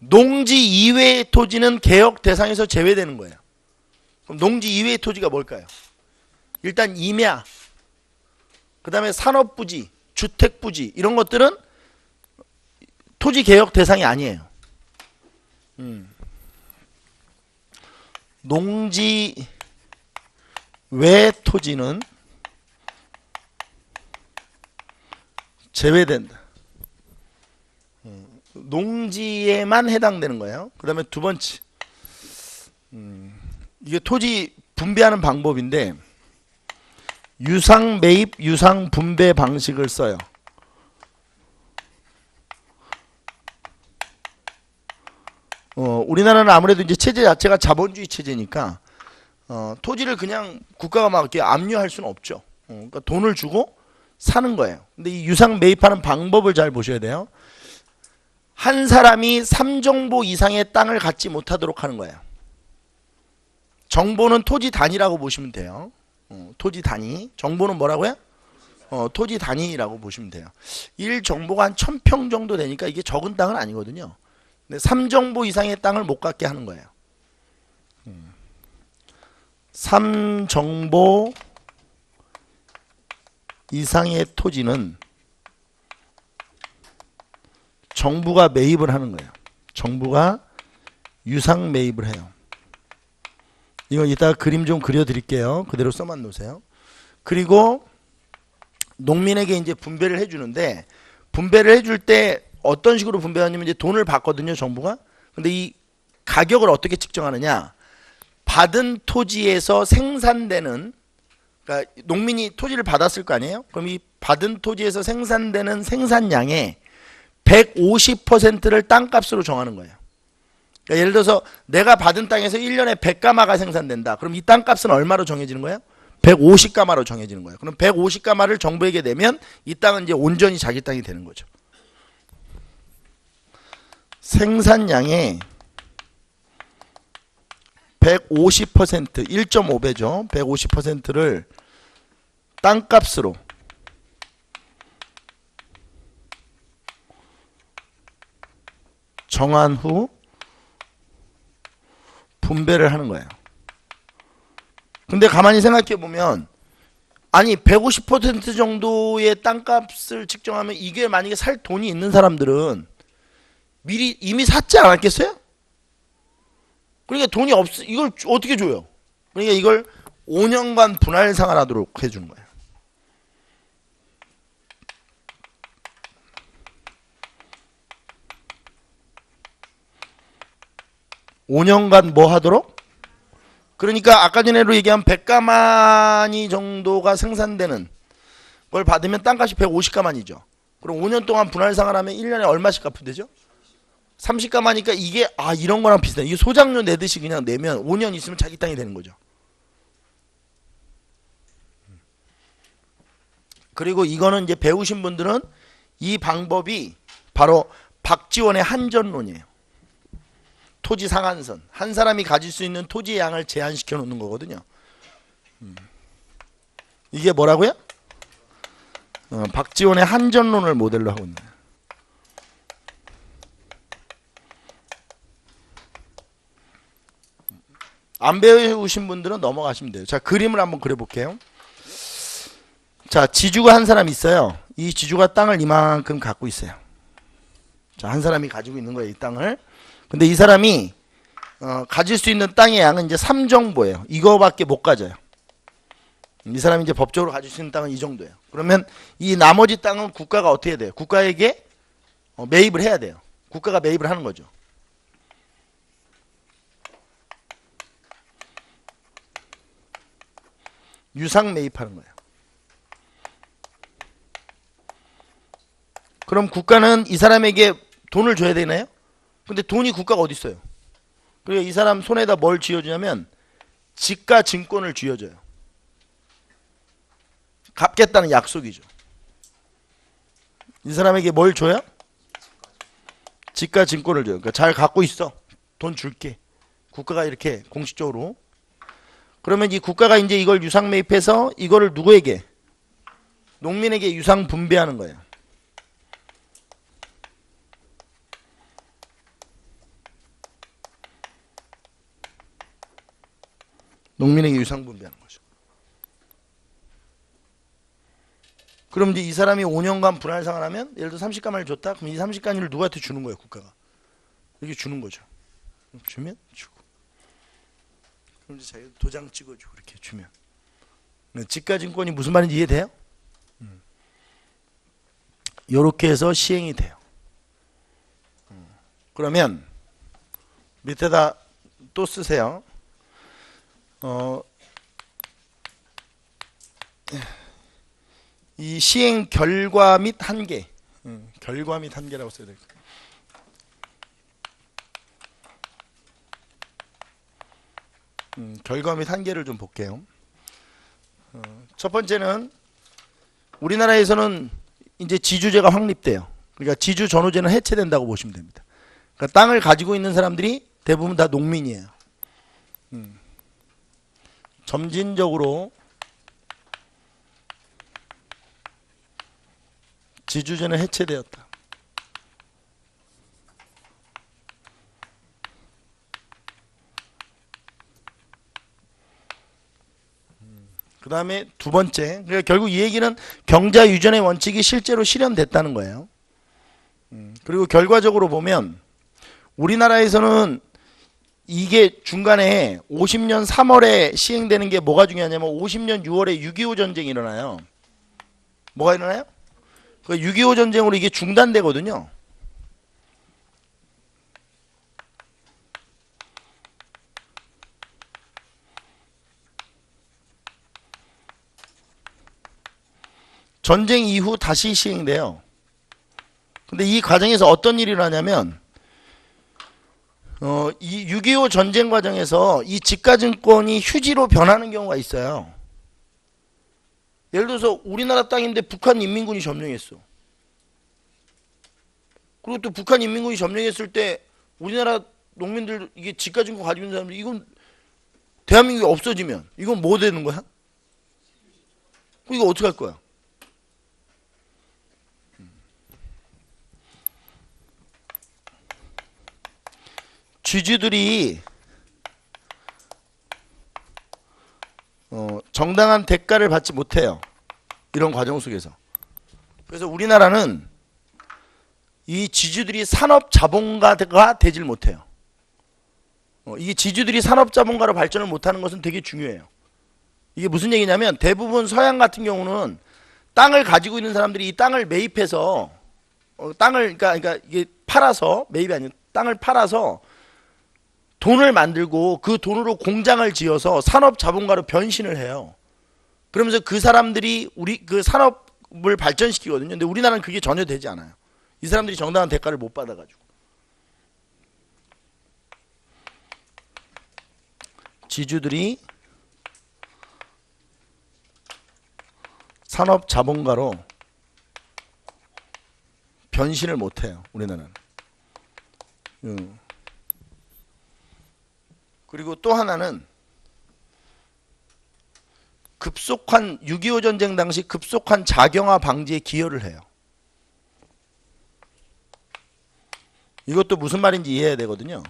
Speaker 1: 농지 이외의 토지는 개혁 대상에서 제외되는 거예요. 그럼 농지 이외의 토지가 뭘까요? 일단 임야, 그 다음에 산업부지, 주택부지 이런 것들은 토지 개혁 대상이 아니에요. 농지 외 토지는 제외된다. 농지에만 해당되는 거예요. 그 다음에 두 번째, 이게 토지 분배하는 방법인데 유상 매입, 유상 분배 방식을 써요. 우리나라는 아무래도 이제 체제 자체가 자본주의 체제니까 토지를 그냥 국가가 막 이렇게 압류할 수는 없죠. 그러니까 돈을 주고 사는 거예요. 근데 이 유상 매입하는 방법을 잘 보셔야 돼요. 한 사람이 3정보 이상의 땅을 갖지 못하도록 하는 거예요. 정보는 토지 단위라고 보시면 돼요. 토지 단위. 정보는 뭐라고요? 토지 단위라고 보시면 돼요. 1정보가 한 1000평 정도 되니까 이게 적은 땅은 아니거든요. 근데 3정보 이상의 땅을 못 갖게 하는 거예요. 3정보 이상의 토지는 정부가 매입을 하는 거예요. 정부가 유상 매입을 해요. 이거 이따가 그림 좀 그려드릴게요. 그대로 써만 놓으세요. 그리고 농민에게 이제 분배를 해주는데 분배를 해줄 때 어떤 식으로 분배하냐면 이제 돈을 받거든요, 정부가. 근데 이 가격을 어떻게 측정하느냐? 받은 토지에서 생산되는, 그러니까 농민이 토지를 받았을 거 아니에요? 그럼 이 받은 토지에서 생산되는 생산량의 150%를 땅값으로 정하는 거예요. 그러니까 예를 들어서 내가 받은 땅에서 1년에 100가마가 생산된다. 그럼 이 땅값은 얼마로 정해지는 거예요? 150가마로 정해지는 거예요. 그럼 150가마를 정부에게 내면 이 땅은 이제 온전히 자기 땅이 되는 거죠. 생산량의 150%, 1.5배죠. 150%를 땅값으로 정한 후 분배를 하는 거예요. 근데 가만히 생각해 보면 아니 150% 정도의 땅값을 측정하면 이게 만약에 살 돈이 있는 사람들은 미리 이미 샀지 않았겠어요? 그러니까 돈이 이걸 어떻게 줘요? 그러니까 이걸 5년간 분할 상환하도록 해주는 거예요. 5년간 뭐 하도록? 그러니까 아까 전에로 얘기한 100가마니 정도가 생산되는 걸 받으면 땅값이 150가마니죠. 그럼 5년 동안 분할 상환하면 1년에 얼마씩 갚으면 되죠? 30가마니까 이게 이런 거랑 비슷해. 이게 소장료 내듯이 그냥 내면 5년 있으면 자기 땅이 되는 거죠. 그리고 이거는 이제 배우신 분들은 이 방법이 바로 박지원의 한전론이에요. 토지 상한선. 한 사람이 가질 수 있는 토지의 양을 제한시켜 놓는 거거든요. 이게 뭐라고요? 박지원의 한전론을 모델로 하고 있는 거예요. 안 배우신 분들은 넘어가시면 돼요. 자, 그림을 한번 그려볼게요. 자, 지주가 한 사람 있어요. 이 지주가 땅을 이만큼 갖고 있어요. 자, 한 사람이 가지고 있는 거예요, 이 땅을. 근데 이 사람이 가질 수 있는 땅의 양은 이제 3정보예요. 이거밖에 못 가져요. 이 사람이 이제 법적으로 가질 수 있는 땅은 이 정도예요. 그러면 이 나머지 땅은 국가가 어떻게 해야 돼요? 국가에게 매입을 해야 돼요. 국가가 매입을 하는 거죠. 유상 매입하는 거예요. 그럼 국가는 이 사람에게 돈을 줘야 되나요? 근데 돈이 국가가 어디 있어요? 그리고 이 사람 손에다 뭘 쥐어주냐면 지가 증권을 쥐어줘요. 갚겠다는 약속이죠. 이 사람에게 뭘 줘요? 지가 증권을 줘요. 그러니까 잘 갖고 있어. 돈 줄게. 국가가 이렇게 공식적으로. 그러면 이 국가가 이제 이걸 유상 매입해서 이거를 누구에게? 농민에게 유상 분배하는 거예요. 농민에게 유상 분배하는 거죠. 그럼 이제 이 사람이 5년간 분할 상환하면 예를 들어 30가마를 줬다. 그럼 이 30가마를 누구한테 주는 거예요, 국가가? 이렇게 주는 거죠. 주면 주고. 그럼 이제 자기가 도장 찍어주고 이렇게 주면. 지가증권이 무슨 말인지 이해돼요? 이렇게 해서 시행이 돼요. 그러면 밑에다 또 쓰세요. 이 시행 결과 및 한계. 결과 및 한계라고 써야 될까요? 결과 및 한계를 좀 볼게요. 첫 번째는 우리나라에서는 이제 지주제가 확립돼요. 그러니까 지주 전후제는 해체된다고 보시면 됩니다. 그러니까 땅을 가지고 있는 사람들이 대부분 다 농민이에요. 점진적으로 지주제는 해체되었다. 그 다음에 두 번째, 그러니까 결국 이 얘기는 경자 유전의 원칙이 실제로 실현됐다는 거예요. 그리고 결과적으로 보면 우리나라에서는 이게 중간에 50년 3월에 시행되는 게 뭐가 중요하냐면 50년 6월에 6.25 전쟁이 일어나요. 뭐가 일어나요? 그 6.25 전쟁으로 이게 중단되거든요. 전쟁 이후 다시 시행돼요. 근데 이 과정에서 어떤 일이 일어나냐면 이 6.25 전쟁 과정에서 이 지가증권이 휴지로 변하는 경우가 있어요. 예를 들어서 우리나라 땅인데 북한 인민군이 점령했어. 그리고 또 북한 인민군이 점령했을 때 우리나라 농민들 이게 지가증권 가지고 있는 사람들 이건 대한민국이 없어지면 이건 뭐 되는 거야? 이거 어떻게 할 거야? 지주들이 정당한 대가를 받지 못해요. 이런 과정 속에서. 그래서 우리나라는 이 지주들이 산업자본가가 되질 못해요. 이게 지주들이 산업자본가로 발전을 못하는 것은 되게 중요해요. 이게 무슨 얘기냐면 대부분 서양 같은 경우는 땅을 가지고 있는 사람들이 이 땅을 매입해서 땅을 그러니까 이게 팔아서 매입이 아니고 땅을 팔아서 돈을 만들고 그 돈으로 공장을 지어서 산업자본가로 변신을 해요. 그러면서 그 사람들이 우리 그 산업을 발전시키거든요. 근데 우리나라는 그게 전혀 되지 않아요. 이 사람들이 정당한 대가를 못 받아가지고. 지주들이 산업자본가로 변신을 못해요. 우리나라는. 그리고 또 하나는 급속한 6.25 전쟁 당시 급속한 자경화 방지에 기여를 해요. 이것도 무슨 말인지 이해해야 되거든요.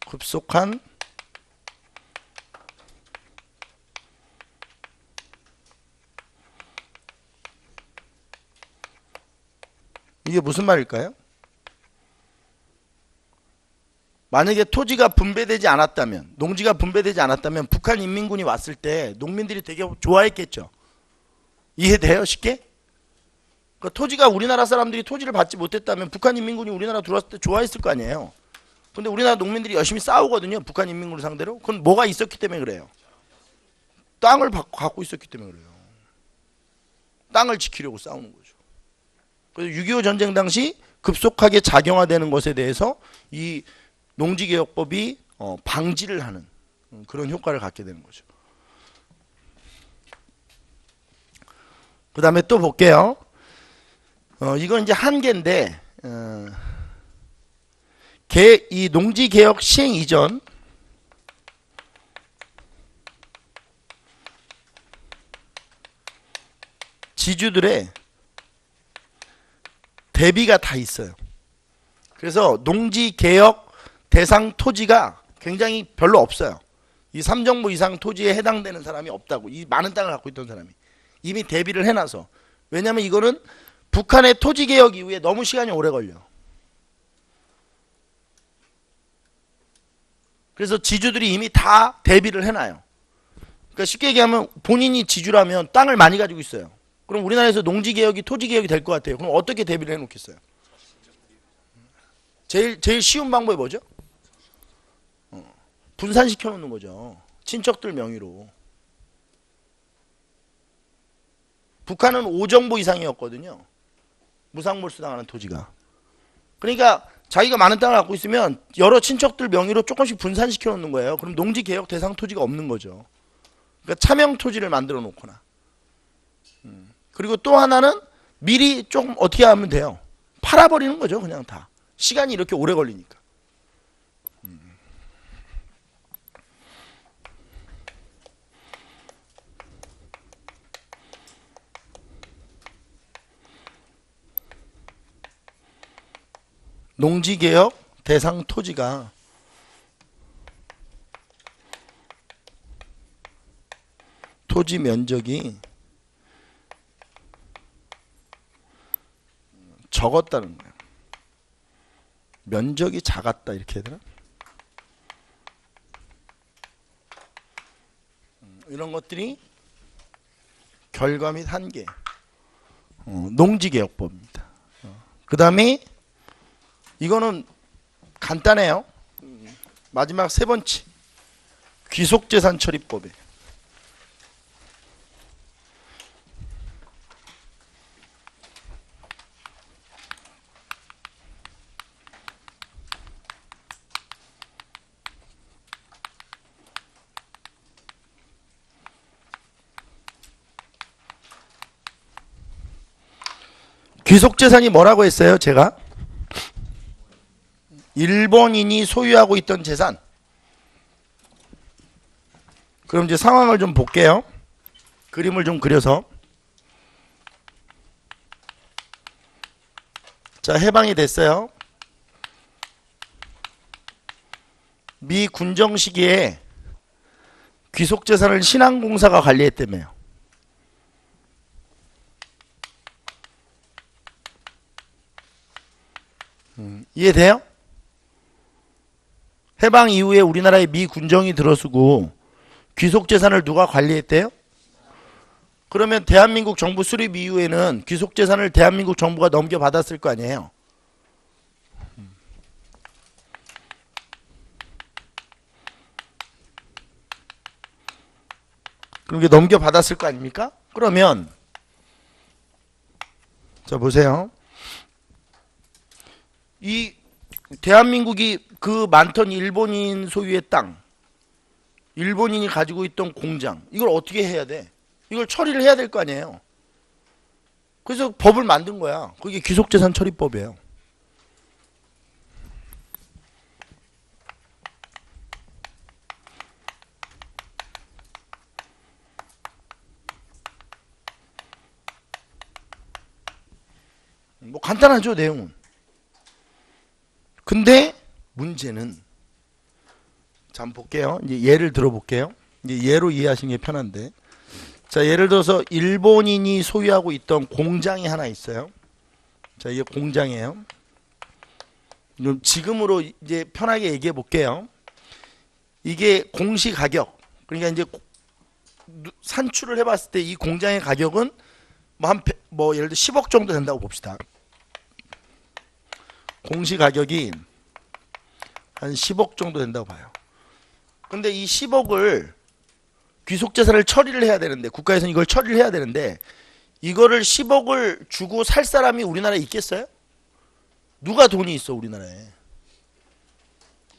Speaker 1: 급속한 이게 무슨 말일까요? 만약에 토지가 분배되지 않았다면, 농지가 분배되지 않았다면 북한 인민군이 왔을 때 농민들이 되게 좋아했겠죠. 이해돼요? 쉽게? 그러니까 토지가 우리나라 사람들이 토지를 받지 못했다면 북한 인민군이 우리나라 들어왔을 때 좋아했을 거 아니에요. 근데 우리나라 농민들이 열심히 싸우거든요. 북한 인민군을 상대로. 그건 뭐가 있었기 때문에 그래요. 땅을 갖고 있었기 때문에 그래요. 땅을 지키려고 싸우는 거죠. 그래서 6.25 전쟁 당시 급속하게 작용화되는 것에 대해서 이 농지개혁법이 방지를 하는 그런 효과를 갖게 되는 거죠. 그 다음에 또 볼게요. 이건 이제 한계인데 이 농지개혁 시행 이전 지주들의 대비가 다 있어요. 그래서 농지개혁 대상 토지가 굉장히 별로 없어요. 이 3정부 이상 토지에 해당되는 사람이 없다고. 이 많은 땅을 갖고 있던 사람이 이미 대비를 해놔서. 왜냐하면 이거는 북한의 토지개혁 이후에 너무 시간이 오래 걸려. 그래서 지주들이 이미 다 대비를 해놔요. 그러니까 쉽게 얘기하면 본인이 지주라면 땅을 많이 가지고 있어요. 그럼 우리나라에서 농지개혁이 토지개혁이 될 것 같아요. 그럼 어떻게 대비를 해놓겠어요? 제일 쉬운 방법이 뭐죠? 분산시켜 놓는 거죠. 친척들 명의로. 북한은 5정부 이상이었거든요. 무상몰수당하는 토지가. 그러니까 자기가 많은 땅을 갖고 있으면 여러 친척들 명의로 조금씩 분산시켜 놓는 거예요. 그럼 농지개혁 대상 토지가 없는 거죠. 그러니까 차명 토지를 만들어 놓거나. 그리고 또 하나는 미리 조금 어떻게 하면 돼요? 팔아버리는 거죠. 그냥 다. 시간이 이렇게 오래 걸리니까. 농지개혁 대상 토지가 토지 면적이 적었다는 거예요. 면적이 작았다 이렇게 해야 되나? 이런 것들이 결과 및 한계 농지개혁법입니다. 그 다음에 이거는 간단해요. 마지막 세 번째 귀속재산 처리법에 귀속재산이 뭐라고 했어요? 제가 일본인이 소유하고 있던 재산. 그럼 이제 상황을 좀 볼게요. 그림을 좀 그려서. 자, 해방이 됐어요. 미 군정 시기에 귀속재산을 신한공사가 관리했다며요. 이해돼요? 해방 이후에 우리나라에 미 군정이 들어서고 귀속재산을 누가 관리했대요? 그러면 대한민국 정부 수립 이후에는 귀속재산을 대한민국 정부가 넘겨받았을 거 아니에요. 그렇게 넘겨받았을 거 아닙니까? 그러면 자 보세요. 이 대한민국이 그 많던 일본인 소유의 땅, 일본인이 가지고 있던 공장, 이걸 어떻게 해야 돼? 이걸 처리를 해야 될 거 아니에요. 그래서 법을 만든 거야. 그게 귀속재산 처리법이에요. 뭐 간단하죠, 내용은. 근데 문제는 자, 한번 볼게요. 이제 예를 들어볼게요. 이제 예로 이해하시는 게 편한데, 자, 예를 들어서 일본인이 소유하고 있던 공장이 하나 있어요. 자, 이게 공장이에요. 지금으로 이제 편하게 얘기해 볼게요. 이게 공시가격, 그러니까 이제 산출을 해봤을 때 이 공장의 가격은 뭐 예를 들어 10억 정도 된다고 봅시다. 공시가격이 한 10억 정도 된다고 봐요. 근데 이 10억을 귀속재산을 처리를 해야 되는데, 국가에서는 이걸 처리를 해야 되는데, 이거를 10억을 주고 살 사람이 우리나라에 있겠어요? 누가 돈이 있어 우리나라에?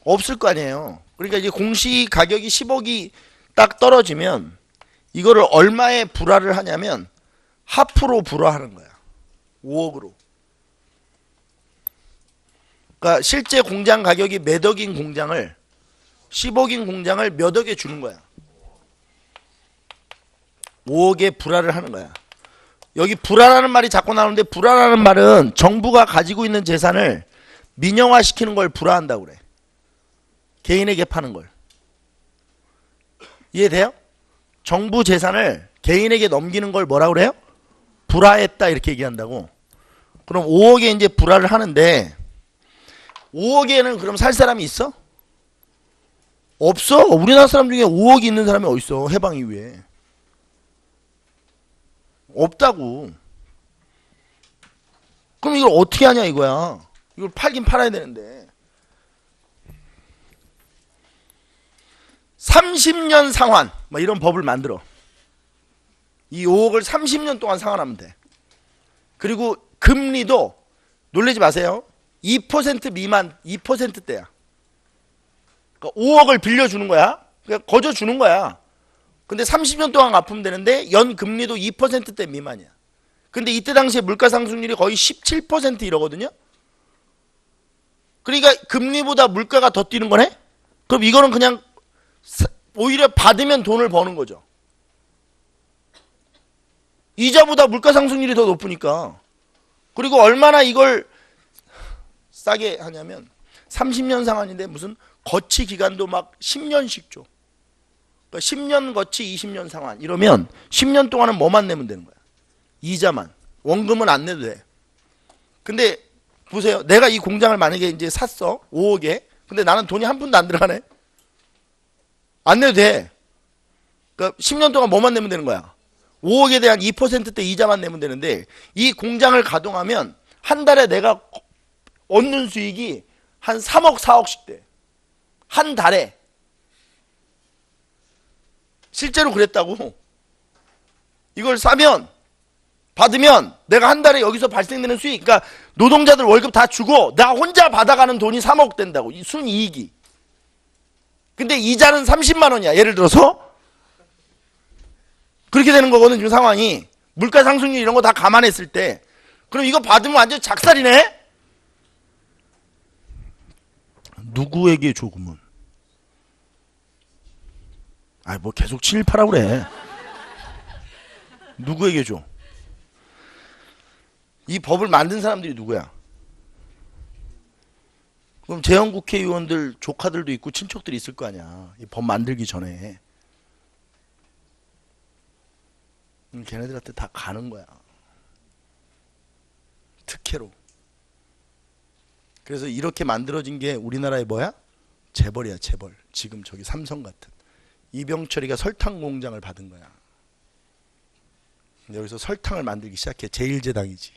Speaker 1: 없을 거 아니에요. 그러니까 이제 공시가격이 10억이 딱 떨어지면 이거를 얼마에 불화를 하냐면 하프로 불화하는 거야. 5억으로. 그러니까 실제 공장 가격이 몇 억인 공장을, 10억인 공장을 몇 억에 주는 거야. 5억에 불화를 하는 거야. 여기 불화라는 말이 자꾸 나오는데, 불화라는 말은 정부가 가지고 있는 재산을 민영화시키는 걸 불화한다고 그래. 개인에게 파는 걸. 이해돼요? 정부 재산을 개인에게 넘기는 걸 뭐라고 그래요? 불화했다, 이렇게 얘기한다고. 그럼 5억에 이제 불화를 하는데, 5억에는 그럼 살 사람이 있어? 없어. 우리나라 사람 중에 5억이 있는 사람이 어딨어, 해방 이후에. 없다고. 그럼 이걸 어떻게 하냐 이거야. 이걸 팔긴 팔아야 되는데. 30년 상환, 뭐 이런 법을 만들어. 이 5억을 30년 동안 상환하면 돼. 그리고 금리도 놀라지 마세요. 2% 미만, 2%대야. 그러니까 5억을 빌려주는 거야. 그러니까 거저 주는 거야. 근데 30년 동안 갚으면 되는데 연 금리도 2%대 미만이야. 근데 이때 당시에 물가 상승률이 거의 17% 이러거든요. 그러니까 금리보다 물가가 더 뛰는 거네? 그럼 이거는 그냥 오히려 받으면 돈을 버는 거죠. 이자보다 물가 상승률이 더 높으니까. 그리고 얼마나 이걸 싸게 하냐면 30년 상환인데 무슨 거치 기간도 막 10년씩 줘. 그러니까 10년 거치 20년 상환 이러면 10년 동안은 뭐만 내면 되는 거야? 이자만. 원금은 안 내도 돼. 근데 보세요. 내가 이 공장을 만약에 이제 샀어. 5억에. 근데 나는 돈이 한 푼도 안 들어가네. 안 내도 돼. 그러니까 10년 동안 뭐만 내면 되는 거야? 5억에 대한 2%대 이자만 내면 되는데, 이 공장을 가동하면 한 달에 내가 얻는 수익이 한 3억 4억씩 돼. 한 달에. 실제로 그랬다고. 이걸 사면, 받으면 내가 한 달에 여기서 발생되는 수익, 그러니까 노동자들 월급 다 주고 나 혼자 받아가는 돈이 3억 된다고. 이 순이익이. 근데 이자는 30만 원이야. 예를 들어서. 그렇게 되는 거거든 지금 상황이. 물가 상승률 이런 거 다 감안했을 때. 그럼 이거 받으면 완전 작살이네. 누구에게 조금은? 아, 뭐 계속 친일파라고 그래. 누구에게 줘? 이 법을 만든 사람들이 누구야? 그럼 재형 국회의원들 조카들도 있고 친척들이 있을 거 아니야. 이 법 만들기 전에. 걔네들한테 다 가는 거야. 특혜로. 그래서 이렇게 만들어진 게 우리나라의 뭐야? 재벌이야, 재벌. 지금 저기 삼성 같은. 이병철이가 설탕 공장을 받은 거야. 여기서 설탕을 만들기 시작해. 제1제당이지.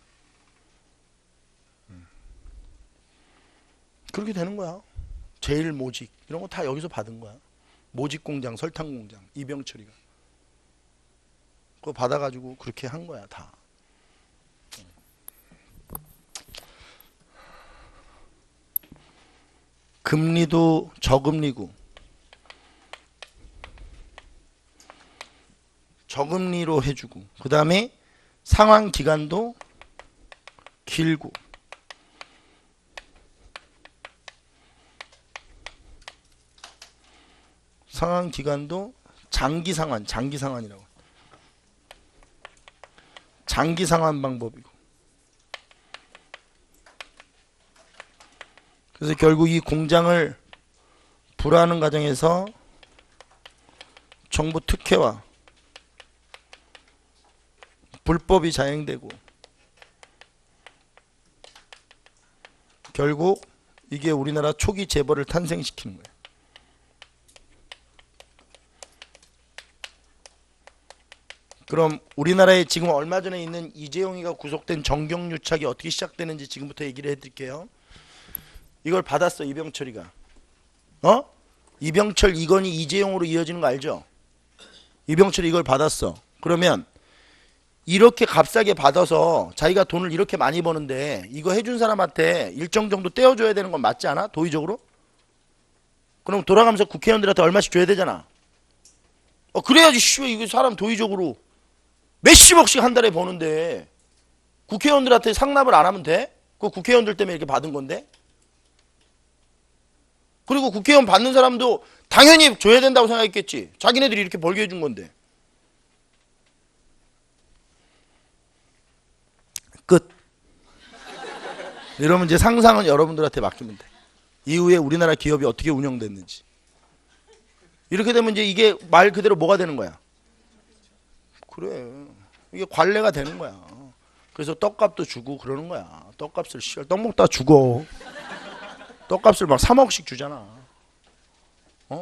Speaker 1: 그렇게 되는 거야. 제일모직 이런 거 다 여기서 받은 거야. 모직 공장, 설탕 공장. 이병철이가. 그거 받아가지고 그렇게 한 거야, 다. 금리도 저금리고 저금리로 해주고 그 다음에 상환 기간도 길고 상환 기간도 장기 상환이라고. 장기 상환 방법이고. 그래서 결국 이 공장을 불하는 과정에서 정부 특혜와 불법이 자행되고 결국 이게 우리나라 초기 재벌을 탄생시키는 거예요. 그럼 우리나라에 지금 얼마 전에 있는 이재용이가 구속된 정경유착이 어떻게 시작되는지 지금부터 얘기를 해드릴게요. 이걸 받았어, 이병철이가. 이병철, 이건희, 이재용으로 이어지는 거 알죠? 이병철이 이걸 받았어. 그러면 이렇게 값싸게 받아서 자기가 돈을 이렇게 많이 버는데 이거 해준 사람한테 일정 정도 떼어줘야 되는 건 맞지 않아? 도의적으로? 그럼 돌아가면서 국회의원들한테 얼마씩 줘야 되잖아. 그래야지 이거 사람 도의적으로 몇십억씩 한 달에 버는데 국회의원들한테 상납을 안 하면 돼? 그거 국회의원들 때문에 이렇게 받은 건데? 그리고 국회의원 받는 사람도 당연히 줘야 된다고 생각했겠지. 자기네들이 이렇게 벌게 해준 건데. 끝. 이러면 이제 상상은 여러분들한테 맡기면 돼. 이후에 우리나라 기업이 어떻게 운영됐는지. 이렇게 되면 이제 이게 말 그대로 뭐가 되는 거야? 그래. 이게 관례가 되는 거야. 그래서 떡값도 주고 그러는 거야. 떡값을 떡 먹다 죽어. 떡값을 막 3억씩 주잖아.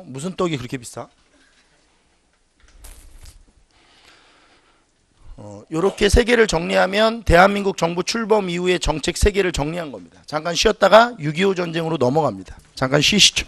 Speaker 1: 무슨 떡이 그렇게 비싸? 요렇게 세 개를 정리하면 대한민국 정부 출범 이후의 정책 세 개를 정리한 겁니다. 잠깐 쉬었다가 6.25 전쟁으로 넘어갑니다. 잠깐 쉬시죠.